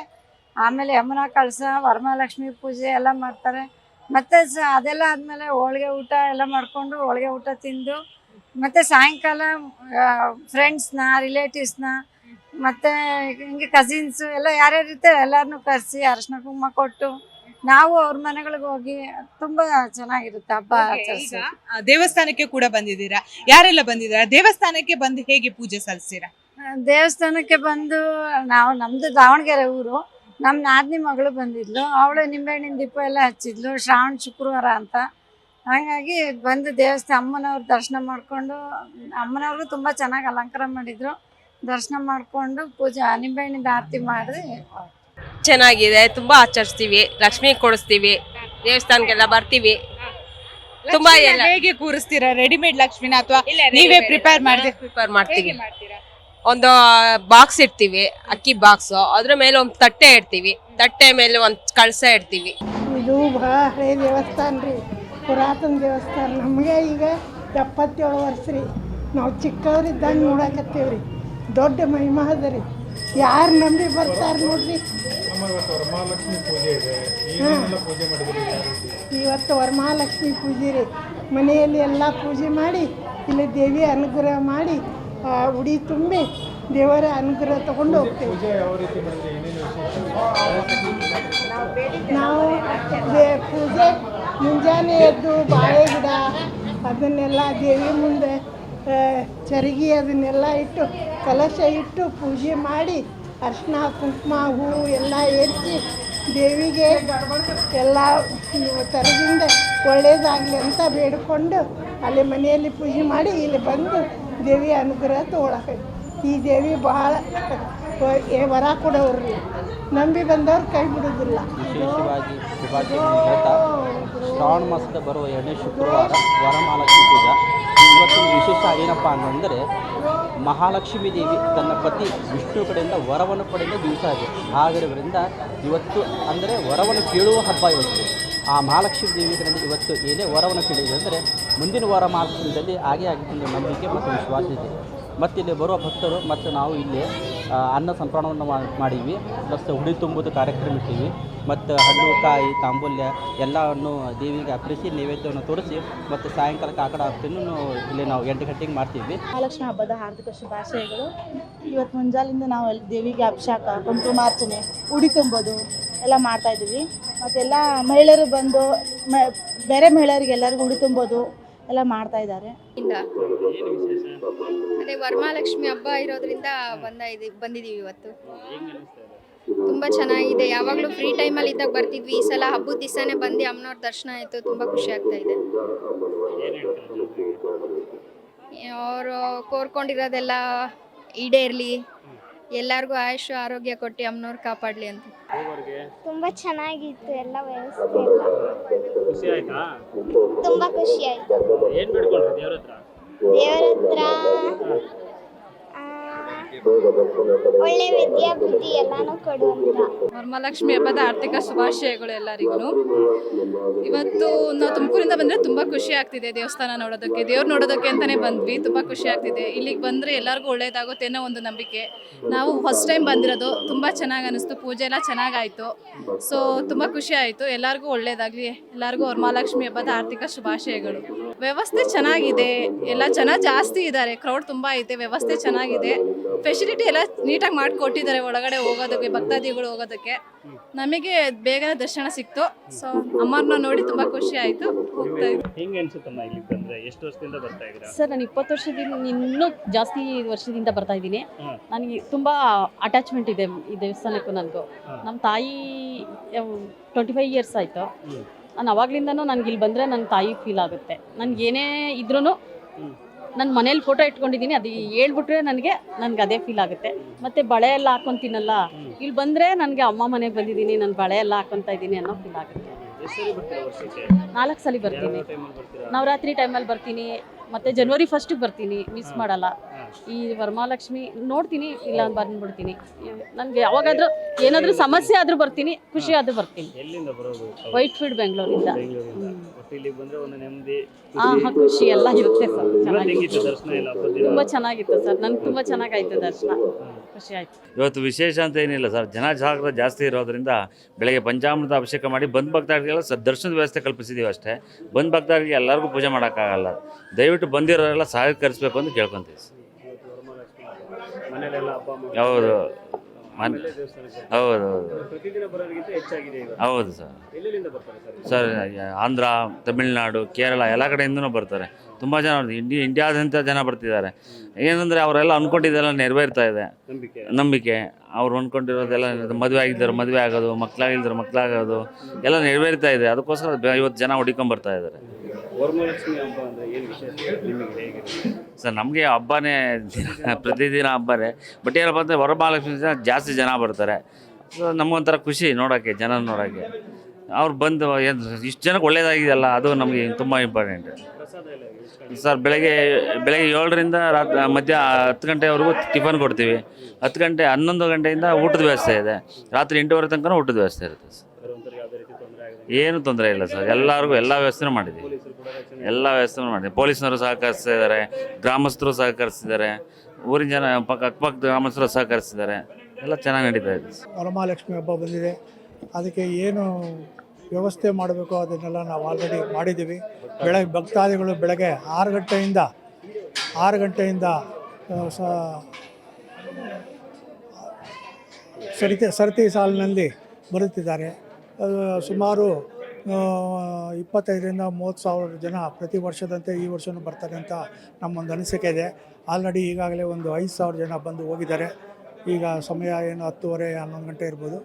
ಆಮೇಲೆ ಯಮುನಾ ಕಳಸ, ವರಮಹಾಲಕ್ಷ್ಮಿ ಪೂಜೆ ಎಲ್ಲ ಮಾಡ್ತಾರೆ. ಮತ್ತು ಅದೆಲ್ಲ ಆದಮೇಲೆ ಹೋಳಿಗೆ ಊಟ ಎಲ್ಲ ಮಾಡಿಕೊಂಡು ಹೋಳಿಗೆ ಊಟ ತಿಂದು ಮತ್ತು ಸಾಯಂಕಾಲ ಫ್ರೆಂಡ್ಸ್ನ, ರಿಲೇಟಿವ್ಸ್ನ ಮತ್ತು ಹಿಂಗೆ ಕಸಿನ್ಸು ಎಲ್ಲ ಯಾರ್ಯಾರು ಇರ್ತಾರೆ ಎಲ್ಲರನ್ನೂ ಕರೆಸಿ ಅರಿಶಿನ ಕುಂಕುಮ ಕೊಟ್ಟು ನಾವು ಅವ್ರ ಮನೆಗಳಿಗೆ ಹೋಗಿ ತುಂಬ ಚೆನ್ನಾಗಿರುತ್ತೆ ಹಬ್ಬ ಆಚರಿಸಿ. ದೇವಸ್ಥಾನಕ್ಕೆ ಕೂಡ ಬಂದಿದ್ದೀರಾ, ಯಾರೆಲ್ಲ ಬಂದಿದ್ದೀರಾ? ದೇವಸ್ಥಾನಕ್ಕೆ ಬಂದು ಹೇಗೆ ಪೂಜೆ ಸಲ್ಲಿಸ್ತೀರಾ? ದೇವಸ್ಥಾನಕ್ಕೆ ಬಂದು ನಮ್ಮದು ದಾವಣಗೆರೆ ಊರು, ನಮ್ಮ ನಾದಿನಿ ಮಗಳು ಬಂದಿದ್ಲು, ಅವಳು ನಿಂಬೆಹಣ್ಣಿನ ದೀಪ ಎಲ್ಲ ಹಚ್ಚಿದ್ಲು, ಶ್ರಾವಣ ಶುಕ್ರವಾರ ಅಂತ. ಹಾಗಾಗಿ ಬಂದು ಅಮ್ಮನವ್ರ ದರ್ಶನ ಮಾಡಿಕೊಂಡು, ಅಮ್ಮನವ್ರಿಗೂ ತುಂಬ ಚೆನ್ನಾಗಿ ಅಲಂಕಾರ ಮಾಡಿದರು, ದರ್ಶನ ಮಾಡಿಕೊಂಡು ಪೂಜೆ ನಿಂಬೆಹಣ್ಣಿಂದ ಆರತಿ ಮಾಡಿ ಚೆನ್ನಾಗಿದೆ. ತುಂಬ ಆಚರಿಸ್ತೀವಿ, ಲಕ್ಷ್ಮಿ ಕೊಡಿಸ್ತೀವಿ, ದೇವಸ್ಥಾನಕ್ಕೆಲ್ಲ ಬರ್ತೀವಿ. ತುಂಬಾ ಹೇಗೆ ಕೂರಿಸ್ತೀರಾ? ರೆಡಿಮೇಡ್ ಲಕ್ಷ್ಮಿನ ಅಥವಾ ನೀವೇ ಪ್ರಿಪೇರ್ ಮಾಡ್ತೀವಿ. ಒಂದು ಬಾಕ್ಸ್ ಇಡ್ತೀವಿ, ಅಕ್ಕಿ ಬಾಕ್ಸು, ಅದ್ರ ಮೇಲೆ ಒಂದು ತಟ್ಟೆ ಇಡ್ತೀವಿ, ತಟ್ಟೆ ಮೇಲೆ ಒಂದು ಕಳಸ ಇಡ್ತೀವಿ. ಇದು ಭಾಳ ಹಳೆ ದೇವಸ್ಥಾನ ರೀ, ಪುರಾತನ ದೇವಸ್ಥಾನ. ನಮಗೆ ಈಗ 77 ವರ್ಷ ರೀ. ನಾವು ಚಿಕ್ಕವರಿದ್ದಾಗ ನೋಡಕತ್ತೀವಿ ರೀ. ದೊಡ್ಡ ಮಹಿಮಾ ಅದ ರೀ, ಯಾರು ನಂಬಿ ಬರ್ತಾರೆ ನೋಡ್ರಿ. ಇವತ್ತು ವರಮಹಾಲಕ್ಷ್ಮಿ ಪೂಜೆ ರೀ. ಮನೆಯಲ್ಲಿ ಎಲ್ಲ ಪೂಜೆ ಮಾಡಿ ಇಲ್ಲಿ ದೇವಿಯ ಅನುಗ್ರಹ ಮಾಡಿ ಉಡಿ ತುಂಬಿ ದೇವರ ಅನುಗ್ರಹ ತಗೊಂಡು ಹೋಗ್ತೇವೆ. ನಾವು ಪೂಜೆ ಮುಂಜಾನೆ ಎದ್ದು ಬಾಳೆ ಗಿಡ ಅದನ್ನೆಲ್ಲ ದೇವಿ ಮುಂದೆ ಚರಗಿ ಅದನ್ನೆಲ್ಲ ಇಟ್ಟು ಕಲಶ ಇಟ್ಟು ಪೂಜೆ ಮಾಡಿ ಅರಿಶಿನ ಕುಂಕುಮ ಹೂವು ಎಲ್ಲ ಏರಿಸಿ ದೇವಿಗೆ ಎಲ್ಲ ಥರದಿಂದ ಒಳ್ಳೆಯದಾಗಲಿ ಅಂತ ಬೇಡಿಕೊಂಡು ಅಲ್ಲಿ ಮನೆಯಲ್ಲಿ ಪೂಜೆ ಮಾಡಿ ಇಲ್ಲಿ ಬಂದು ದೇವಿಯ ಅನುಗ್ರಹ ತಗೊಳಕ್ಕೆ. ಈ ದೇವಿ ಬಹಳ ವರ ಕೊಡೋರು, ನಂಬಿ ಬಂದವ್ರು ಕೈ ಬಿಡೋದಿಲ್ಲ. ವಿಶೇಷವಾಗಿ ಶುಭಾಶಯಗಳನ್ನು ಹೇಳ್ತಾ, ಶ್ರಾವಣ ಮಾಸದ ಬರುವ 2ನೇ ಶುಕ್ರವಾರ ವರಮಹಾಲಕ್ಷ್ಮಿ ಪೂಜಾ. ಇವತ್ತೊಂದು ವಿಶೇಷ ಏನಪ್ಪ ಅಂತಂದರೆ, ಮಹಾಲಕ್ಷ್ಮೀ ದೇವಿ ತನ್ನ ಪತಿ ವಿಷ್ಣು ಕಡೆಯಿಂದ ವರವನ್ನು ಪಡೆದ ದಿವಸ ಇದೆ. ಆಗಿರೋದ್ರಿಂದ ಇವತ್ತು ಅಂದರೆ ವರವನ್ನು ಕೇಳುವ ಹಬ್ಬ ಇವತ್ತು. ಆ ಮಹಾಲಕ್ಷ್ಮೀ ದೇವಿ ಕಡೆಯಿಂದ ಇವತ್ತು ಏನೇ ವರವನ್ನು ಕೇಳಿದೆ ಅಂದರೆ ಮುಂದಿನ ವಾರ ಮಾಸದಲ್ಲಿ ಹಾಗೆ ಆಗಿದ್ದು ನಂಬಿಕೆ ಮತ್ತು ವಿಶ್ವಾಸ ಇದೆ. ಮತ್ತು ಇಲ್ಲಿ ಬರುವ ಭಕ್ತರು ಮತ್ತು ನಾವು ಇಲ್ಲಿ ಅನ್ನ ಸಂಪ್ರದಾಯವನ್ನು ಮಾಡೀವಿ, ಪ್ಲಸ್ ಹುಡಿ ತುಂಬುವುದು ಕಾರ್ಯಕ್ರಮ ಇಟ್ಟಿವಿ, ಮತ್ತು ಹಣ್ಣು ಕಾಯಿ ತಾಂಬೂಲ್ಯ ಎಲ್ಲವನ್ನು ದೇವಿಗೆ ಅರ್ಪಿಸಿ ನೈವೇದ್ಯವನ್ನು ತೋರಿಸಿ ಮತ್ತು ಸಾಯಂಕಾಲಕ್ಕೆ ಆಕಡ ಆರತಿಯನ್ನು ಇಲ್ಲಿ ನಾವು 8 ಗಂಟೆಗೆ ಮಾಡ್ತೀವಿ. ಮಹಾಲಕ್ಷ್ಮಿ ಹಬ್ಬದ ಹಾರ್ದಿಕ ಶುಭಾಶಯಗಳು. ಇವತ್ತು ಮುಂಜಾಲಿಂದ ನಾವು ದೇವಿಗೆ ಅಭಿಷೇಕ, ಕುಂಕುಮಾರ್ಚನೆ, ಉಡಿ ತುಂಬೋದು ಎಲ್ಲ ಮಾಡ್ತಾಯಿದ್ದೀವಿ. ಮತ್ತೆಲ್ಲ ಮಹಿಳೆಯರು ಬಂದು ಬೇರೆ ಮಹಿಳೆಯರಿಗೆ ಎಲ್ಲರಿಗೂ ಉಡಿ ತುಂಬೋದು ಎಲ್ಲ ಮಾಡ್ತಾ ಇದ್ದಾರೆ. ಅದೇ ವರಮಹಾಲಕ್ಷ್ಮಿ ಹಬ್ಬ ಇರೋದ್ರಿಂದ ಬಂದಿದ್ದೀವಿ ಇವತ್ತು. ತುಂಬ ಚೆನ್ನಾಗಿದೆ. ಯಾವಾಗಲೂ ಫ್ರೀ ಟೈಮಲ್ಲಿ ಇದ್ದಾಗ ಬರ್ತಿದ್ವಿ. ಈ ಸಲ ಹಬ್ಬದ ದಿವಸನೇ ಬಂದು ಅಮ್ಮನವ್ರ ದರ್ಶನ ಆಯಿತು, ತುಂಬ ಖುಷಿ ಆಗ್ತಾ ಇದೆ. ಅವರು ಕೋರ್ಕೊಂಡಿರೋದೆಲ್ಲ ಈಡೇರಲಿ, ಎಲ್ಲರಿಗೂ ಆಯುಷ್ ಆರೋಗ್ಯ ಕೊಟ್ಟು ಅಮ್ಮನವ್ರು ಕಾಪಾಡಲಿ ಅಂತ. ತುಂಬ ಚೆನ್ನಾಗಿತ್ತು ಎಲ್ಲ ವ್ಯವಸ್ಥೆ ಎಲ್ಲ. ತುಂಬ ಖುಷಿ ಆಯಿತು. ದೇವರ ಹತ್ರ ಒಳ್ಳೆ ವಿದ್ಯಾಬುದ್ಧಿ ಎಲ್ಲಾನು ಕೊಡು ಅಂತ. ವರಮಹಾಲಕ್ಷ್ಮಿ ಹಬ್ಬದ ಆರ್ಥಿಕ ಶುಭಾಶಯಗಳು ಎಲ್ಲರಿಗೂ. ಇವತ್ತು ನಾವು ತುಮಕೂರಿಂದ ಬಂದರೆ ತುಂಬ ಖುಷಿ ಆಗ್ತಿದೆ ದೇವಸ್ಥಾನ ನೋಡೋದಕ್ಕೆ, ದೇವ್ರು ನೋಡೋದಕ್ಕೆ ಅಂತಲೇ ಬಂದ್ವಿ. ತುಂಬ ಖುಷಿ ಆಗ್ತಿದೆ. ಇಲ್ಲಿಗೆ ಬಂದರೆ ಎಲ್ಲರಿಗೂ ಒಳ್ಳೇದಾಗುತ್ತೆ ಅನ್ನೋ ಒಂದು ನಂಬಿಕೆ. ನಾವು ಫಸ್ಟ್ ಟೈಮ್ ಬಂದಿರೋದು, ತುಂಬ ಚೆನ್ನಾಗಿ ಅನ್ನಿಸ್ತು. ಪೂಜೆ ಎಲ್ಲ ಚೆನ್ನಾಗಾಯಿತು. ಸೊ ತುಂಬ ಖುಷಿ ಆಯಿತು. ಎಲ್ಲರಿಗೂ ಒಳ್ಳೇದಾಗಲಿ. ಎಲ್ಲರಿಗೂ ವರಮಹಾಲಕ್ಷ್ಮಿ ಹಬ್ಬದ ಆರ್ಥಿಕ ಶುಭಾಶಯಗಳು. ವ್ಯವಸ್ಥೆ ಚೆನ್ನಾಗಿದೆ, ಎಲ್ಲ ಜನ ಜಾಸ್ತಿ ಇದ್ದಾರೆ, ಕ್ರೌಡ್ ತುಂಬ ಐತೆ, ವ್ಯವಸ್ಥೆ ಚೆನ್ನಾಗಿದೆ, ಫೆಸಿಲಿಟಿ ಎಲ್ಲ ನೀಟಾಗಿ ಮಾಡಿಕೊಟ್ಟಿದ್ದಾರೆ. ಒಳಗಡೆ ಹೋಗೋದಕ್ಕೆ, ಭಕ್ತಾದಿಗಳು ಹೋಗೋದಕ್ಕೆ ನಮಗೆ ಬೇಗನೆ ದರ್ಶನ ಸಿಕ್ತು. ಸೊ ಅಮ್ಮರನ್ನ ನೋಡಿ ತುಂಬ ಖುಷಿ ಆಯಿತು. ಹೋಗ್ತಾ ಇದ್ವಿ. ಹೆಂಗೆ ಅನ್ಸುತ್ತಮ್ಮ ಇಲ್ಲಿಗೆ ಬಂದರೆ? ಎಷ್ಟು ವರ್ಷದಿಂದ ಬರ್ತಾ ಇದ್ದೀರಾ? ಸರ್ ನಾನು 20 ವರ್ಷದಿಂದ, ಇನ್ನೂ ಜಾಸ್ತಿ ವರ್ಷದಿಂದ ಬರ್ತಾ ಇದ್ದೀನಿ. ನನಗೆ ತುಂಬ ಅಟ್ಯಾಚ್ಮೆಂಟ್ ಇದೆ ಈ ದೇವಸ್ಥಾನಕ್ಕೂ ನನಗೂ. ನಮ್ಮ ತಾಯಿ 25 ಇಯರ್ಸ್ ಆಯಿತು. ನಾನು ಅವಾಗ್ಲಿಂದನೂ ನನಗೆ ಇಲ್ಲಿ ಬಂದರೆ ನನ್ನ ತಾಯಿ ಫೀಲ್ ಆಗುತ್ತೆ. ನನಗೇನೇ ಇದ್ರೂ ನನ್ನ ಮನೇಲಿ ಫೋಟೋ ಇಟ್ಕೊಂಡಿದ್ದೀನಿ, ಅದು ಹೇಳ್ಬಿಟ್ರೆ ನನಗೆ ಅದೇ ಫೀಲ್ ಆಗುತ್ತೆ. ಮತ್ತು ಬಳೆ ಎಲ್ಲ ಹಾಕ್ಕೊತೀನಲ್ಲ, ಇಲ್ಲಿ ಬಂದರೆ ನನಗೆ ಅಮ್ಮ ಮನೆಗೆ ಬಂದಿದ್ದೀನಿ, ನಾನು ಬಳೆ ಎಲ್ಲ ಹಾಕ್ಕೊತಾ ಇದ್ದೀನಿ ಅನ್ನೋ ಫೀಲ್ ಆಗುತ್ತೆ. 4 ಸಲ ಬರ್ತೀನಿ. ನವರಾತ್ರಿ ಟೈಮಲ್ಲಿ ಬರ್ತೀನಿ, ಮತ್ತು ಜನವರಿ 1ಗೆ ಬರ್ತೀನಿ, ಮಿಸ್ ಮಾಡಲ್ಲ. ಈ ವರಮಹಾಲಕ್ಷ್ಮಿ ನೋಡ್ತೀನಿ, ಇಲ್ಲ ಬಂದ್ಬಿಡ್ತೀನಿ. ನನಗೆ ಯಾವಾಗಾದರೂ ಏನಾದರೂ ಸಮಸ್ಯೆ ಆದರೂ ಬರ್ತೀನಿ, ಖುಷಿ ಆದರೂ ಬರ್ತೀನಿ. ಎಲ್ಲಿಂದ ಬರೋದು? ವೈಟ್ ಫೀಲ್ಡ್ ಬೆಂಗಳೂರಿಂದ. ಇಲ್ಲಿಗೆ ಬಂದರೆ ಒಂದು ನೆಮ್ಮದಿ, ಖುಷಿ ಎಲ್ಲ ಇರುತ್ತೆ ಸರ್. ಹೆಂಗಿತ್ತು ದರ್ಶನ ಎಲ್ಲ? ತುಂಬ ಚೆನ್ನಾಗಿತ್ತು ಸರ್, ನನಗೆ ತುಂಬ ಚೆನ್ನಾಗಾಯ್ತು ದರ್ಶನ, ಖುಷಿ ಆಯಿತು. ಇವತ್ತು ವಿಶೇಷ ಅಂತ ಏನಿಲ್ಲ ಸರ್, ಜನ ಜಾಸ್ತಿ ಇರೋದ್ರಿಂದ ಬೆಳಗ್ಗೆ ಪಂಚಾಮೃತ ಅಭಿಷೇಕ ಮಾಡಿ ಬಂದ್ ಭಕ್ತಾದಿಗೆಲ್ಲ ದರ್ಶನದ ವ್ಯವಸ್ಥೆ ಕಲ್ಪಿಸಿದ್ದೀವಿ ಅಷ್ಟೇ. ಬಂದ್ ಭಕ್ತಾದಿಗೆ ಎಲ್ಲರಿಗೂ ಪೂಜೆ ಮಾಡೋಕ್ಕಾಗಲ್ಲ. ದಯವಿಟ್ಟು ಬಂದಿರೋರೆಲ್ಲ ಸಹಕರಿಸಬೇಕು ಅಂತ ಕೇಳ್ಕೊತೀವಿ. ಹೌದು ಹೌದು ಹೌದು ಸರ್. ಸರ್ ಆಂಧ್ರ, ತಮಿಳ್ನಾಡು, ಕೇರಳ ಎಲ್ಲ ಕಡೆಯಿಂದನೂ ಬರ್ತಾರೆ. ತುಂಬ ಜನ ಇಂಡಿಯಾದಂಥ ಜನ ಬರ್ತಿದ್ದಾರೆ. ಏನಂದರೆ ಅವರೆಲ್ಲ ಅಂದ್ಕೊಂಡಿದ್ದೆಲ್ಲ ನೆರವೇರ್ತಾ ಇದೆ. ನಂಬಿಕೆ ಅವ್ರು ಅಂದ್ಕೊಂಡಿರೋದೆಲ್ಲ, ಮದುವೆ ಆಗಿದ್ದರು ಮದುವೆ ಆಗೋದು, ಮಕ್ಕಳಾಗಿಲ್ದರು ಮಕ್ಕಳಾಗೋದು ಎಲ್ಲ ನೆರವೇರ್ತಾ ಇದೆ. ಅದಕ್ಕೋಸ್ಕರ ಇವತ್ತು ಜನ ಹುಡುಕೊಂಬರ್ತಾ ಇದ್ದಾರೆ. ವರಮಹಾಲಕ್ಷ್ಮಿ ಹಬ್ಬ ಅಂದರೆ ಏನು ವಿಶೇಷ ನಿಮಗೆ? ಹೇಗೆ ಸರ್ ನಮಗೆ ಹಬ್ಬನೇ ಪ್ರತಿದಿನ ಹಬ್ಬನೇ. ಬಟ್ ಏನಪ್ಪ ಅಂದರೆ ವರಮಹಾಲಕ್ಷ್ಮಿ ದಿನ ಜಾಸ್ತಿ ಜನ ಬರ್ತಾರೆ. ಸೊ ನಮಗೊಂಥರ ಖುಷಿ ನೋಡೋಕ್ಕೆ, ಜನ ನೋಡೋಕ್ಕೆ. ಅವ್ರು ಬಂದು ಇಷ್ಟು ಜನಕ್ಕೆ ಒಳ್ಳೇದಾಗಿದೆಯಲ್ಲ, ಅದು ನಮಗೆ ತುಂಬ ಇಂಪಾರ್ಟೆಂಟ್. ಸರ್ ಬೆಳಗ್ಗೆ 7ರಿಂದ ಮಧ್ಯ 10 ಗಂಟೆವರೆಗೂ ಟಿಫನ್ ಕೊಡ್ತೀವಿ. 10 ಗಂಟೆ 11 ಗಂಟೆಯಿಂದ ಊಟದ ವ್ಯವಸ್ಥೆ ಇದೆ. ರಾತ್ರಿ 8:30 ತನಕ ಊಟದ ವ್ಯವಸ್ಥೆ ಇರುತ್ತೆ ಸರ್. ಏನು ತೊಂದರೆ ಇಲ್ಲ ಸರ್, ಎಲ್ಲರಿಗೂ ಎಲ್ಲ ವ್ಯವಸ್ಥೆನೂ ಮಾಡಿದ್ದೀವಿ. ಎಲ್ಲ ವ್ಯವಸ್ಥೆನೂ ಮಾಡಿದ್ದೀವಿ. ಪೊಲೀಸ್ನವರು ಸಹಕರಿಸ್ತಾ ಇದ್ದಾರೆ, ಗ್ರಾಮಸ್ಥರು ಸಹಕರಿಸ್ತಿದ್ದಾರೆ, ಊರಿನ ಜನ ಅಕ್ಕಪಕ್ಕ ಗ್ರಾಮಸ್ಥರು ಸಹಕರಿಸ್ತಿದ್ದಾರೆ. ಎಲ್ಲ ಚೆನ್ನಾಗಿ ನಡೀತಾ ಇದೆ. ವರಮಹಾಲಕ್ಷ್ಮಿ ಹಬ್ಬ ಬಂದಿದೆ, ಅದಕ್ಕೆ ಏನು ವ್ಯವಸ್ಥೆ ಮಾಡಬೇಕು ಅದನ್ನೆಲ್ಲ ನಾವು ಆಲ್ರೆಡಿ ಮಾಡಿದ್ದೀವಿ. ಭಕ್ತಾದಿಗಳು ಬೆಳಗ್ಗೆ 6 ಗಂಟೆಯಿಂದ ಸರತಿ ಸಾಲಿನಲ್ಲಿ ಬರುತ್ತಿದ್ದಾರೆ. ಸುಮಾರು 25,000 ರಿಂದ 30,000 ಜನ ಪ್ರತಿ ವರ್ಷದಂತೆ ಈ ವರ್ಷವೂ ಬರ್ತಾರೆ ಅಂತ ನಮ್ಮೊಂದು ಅನಿಸಿಕೆ ಇದೆ. ಆಲ್ರೆಡಿ ಈಗಾಗಲೇ ಒಂದು 5,000 ಜನ ಬಂದು ಹೋಗಿದ್ದಾರೆ. ಈಗ ಸಮಯ ಏನು 10:30, 11 ಗಂಟೆ ಇರ್ಬೋದು.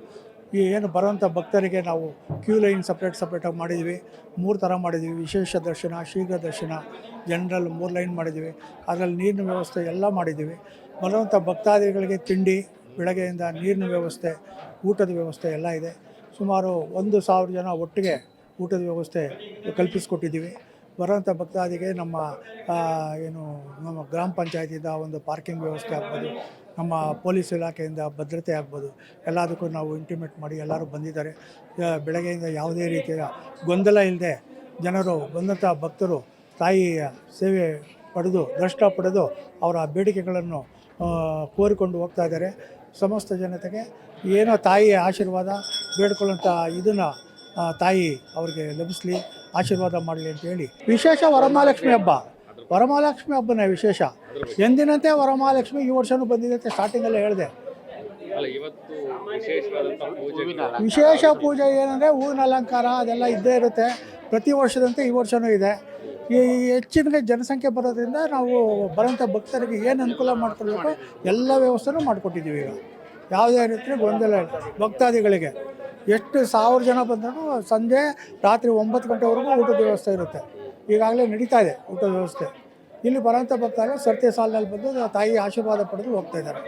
ಈ ಏನು ಬರೋಂಥ ಭಕ್ತರಿಗೆ ನಾವು ಕ್ಯೂ ಲೈನ್ ಸಪ್ರೇಟಾಗಿ ಮಾಡಿದ್ವಿ. 3 ಥರ ಮಾಡಿದ್ವಿ: ವಿಶೇಷ ದರ್ಶನ, ಶೀಘ್ರ ದರ್ಶನ, ಜನರಲ್ 3 ಲೈನ್ ಮಾಡಿದ್ವಿ. ಅದರಲ್ಲಿ ನೀರಿನ ವ್ಯವಸ್ಥೆ ಎಲ್ಲ ಮಾಡಿದ್ದೀವಿ. ಬರುವಂಥ ಭಕ್ತಾದಿಗಳಿಗೆ ತಿಂಡಿ, ಬೆಳಗ್ಗೆಯಿಂದ ನೀರಿನ ವ್ಯವಸ್ಥೆ, ಊಟದ ವ್ಯವಸ್ಥೆ ಎಲ್ಲ ಇದೆ. ಸುಮಾರು 1,000 ಜನ ಒಟ್ಟಿಗೆ ಊಟದ ವ್ಯವಸ್ಥೆ ಕಲ್ಪಿಸ್ಕೊಟ್ಟಿದ್ದೀವಿ. ಬರೋಂಥ ಭಕ್ತಾದಿಗೆ ನಮ್ಮ ಗ್ರಾಮ ಪಂಚಾಯತಿಯಿಂದ ಒಂದು ಪಾರ್ಕಿಂಗ್ ವ್ಯವಸ್ಥೆ ಆಗ್ಬೋದು, ನಮ್ಮ ಪೊಲೀಸ್ ಇಲಾಖೆಯಿಂದ ಭದ್ರತೆ ಆಗ್ಬೋದು, ಎಲ್ಲದಕ್ಕೂ ನಾವು ಇಂಟಿಮೇಟ್ ಮಾಡಿ ಎಲ್ಲರೂ ಬಂದಿದ್ದಾರೆ. ಬೆಳಗ್ಗೆಯಿಂದ ಯಾವುದೇ ರೀತಿಯ ಗೊಂದಲ ಇಲ್ಲದೆ ಜನರು ಬಂದಂಥ ಭಕ್ತರು ತಾಯಿಯ ಸೇವೆ ಪಡೆದು, ದರ್ಶನ ಪಡೆದು ಅವರ ಬೇಡಿಕೆಗಳನ್ನು ಕೋರಿಕೊಂಡು ಹೋಗ್ತಾ ಇದ್ದಾರೆ. ಸಮಸ್ತ ಜನತೆಗೆ ಏನೋ ತಾಯಿಯ ಆಶೀರ್ವಾದ ಬೇಡ್ಕೊಳ್ಳೋಂಥ ಇದನ್ನು ತಾಯಿ ಅವ್ರಿಗೆ ಲಭಿಸಲಿ, ಆಶೀರ್ವಾದ ಮಾಡಲಿ ಅಂತ ಹೇಳಿ. ವಿಶೇಷ ವರಮಹಾಲಕ್ಷ್ಮಿ ಹಬ್ಬನೇ ವಿಶೇಷ. ಎಂದಿನಂತೆ ವರಮಹಾಲಕ್ಷ್ಮಿ ಈ ವರ್ಷವೂ ಬಂದಿದೆ ಅಂತ ಸ್ಟಾರ್ಟಿಂಗಲ್ಲೇ ಹೇಳಿದೆ. ವಿಶೇಷ ಪೂಜೆ ಏನಂದರೆ ಹೂವಿನ ಅಲಂಕಾರ ಅದೆಲ್ಲ ಇದ್ದೇ ಇರುತ್ತೆ. ಪ್ರತಿ ವರ್ಷದಂತೆ ಈ ವರ್ಷವೂ ಇದೆ. ಈ ಹೆಚ್ಚಿನ ಜನಸಂಖ್ಯೆ ಬರೋದ್ರಿಂದ ನಾವು ಬರೋಂಥ ಭಕ್ತರಿಗೆ ಏನು ಅನುಕೂಲ ಮಾಡ್ಕೊಳ್ಬೇಕು ಎಲ್ಲ ವ್ಯವಸ್ಥೆನೂ ಮಾಡಿಕೊಟ್ಟಿದ್ದೀವಿ. ಈಗ ಯಾವುದೇ ರೀತಿ ಗೊಂದಲ ಇಲ್ಲ. ಭಕ್ತಾದಿಗಳಿಗೆ ಎಷ್ಟು 1000 ಜನ ಬಂದರೂ ಸಂಜೆ ರಾತ್ರಿ 9 ಗಂಟೆವರೆಗೂ ಊಟದ ವ್ಯವಸ್ಥೆ ಇರುತ್ತೆ. ಈಗಾಗಲೇ ನಡೀತಾ ಇದೆ ಊಟದ ವ್ಯವಸ್ಥೆ. ಇಲ್ಲಿ ಬರೋಂಥ ಭಕ್ತಾದಿಗಳು ಸರತಿ ಸಾಲಿನಲ್ಲಿ ಬಂದು ತಾಯಿ ಆಶೀರ್ವಾದ ಪಡೆದು ಹೋಗ್ತಾ ಇದ್ದಾರೆ.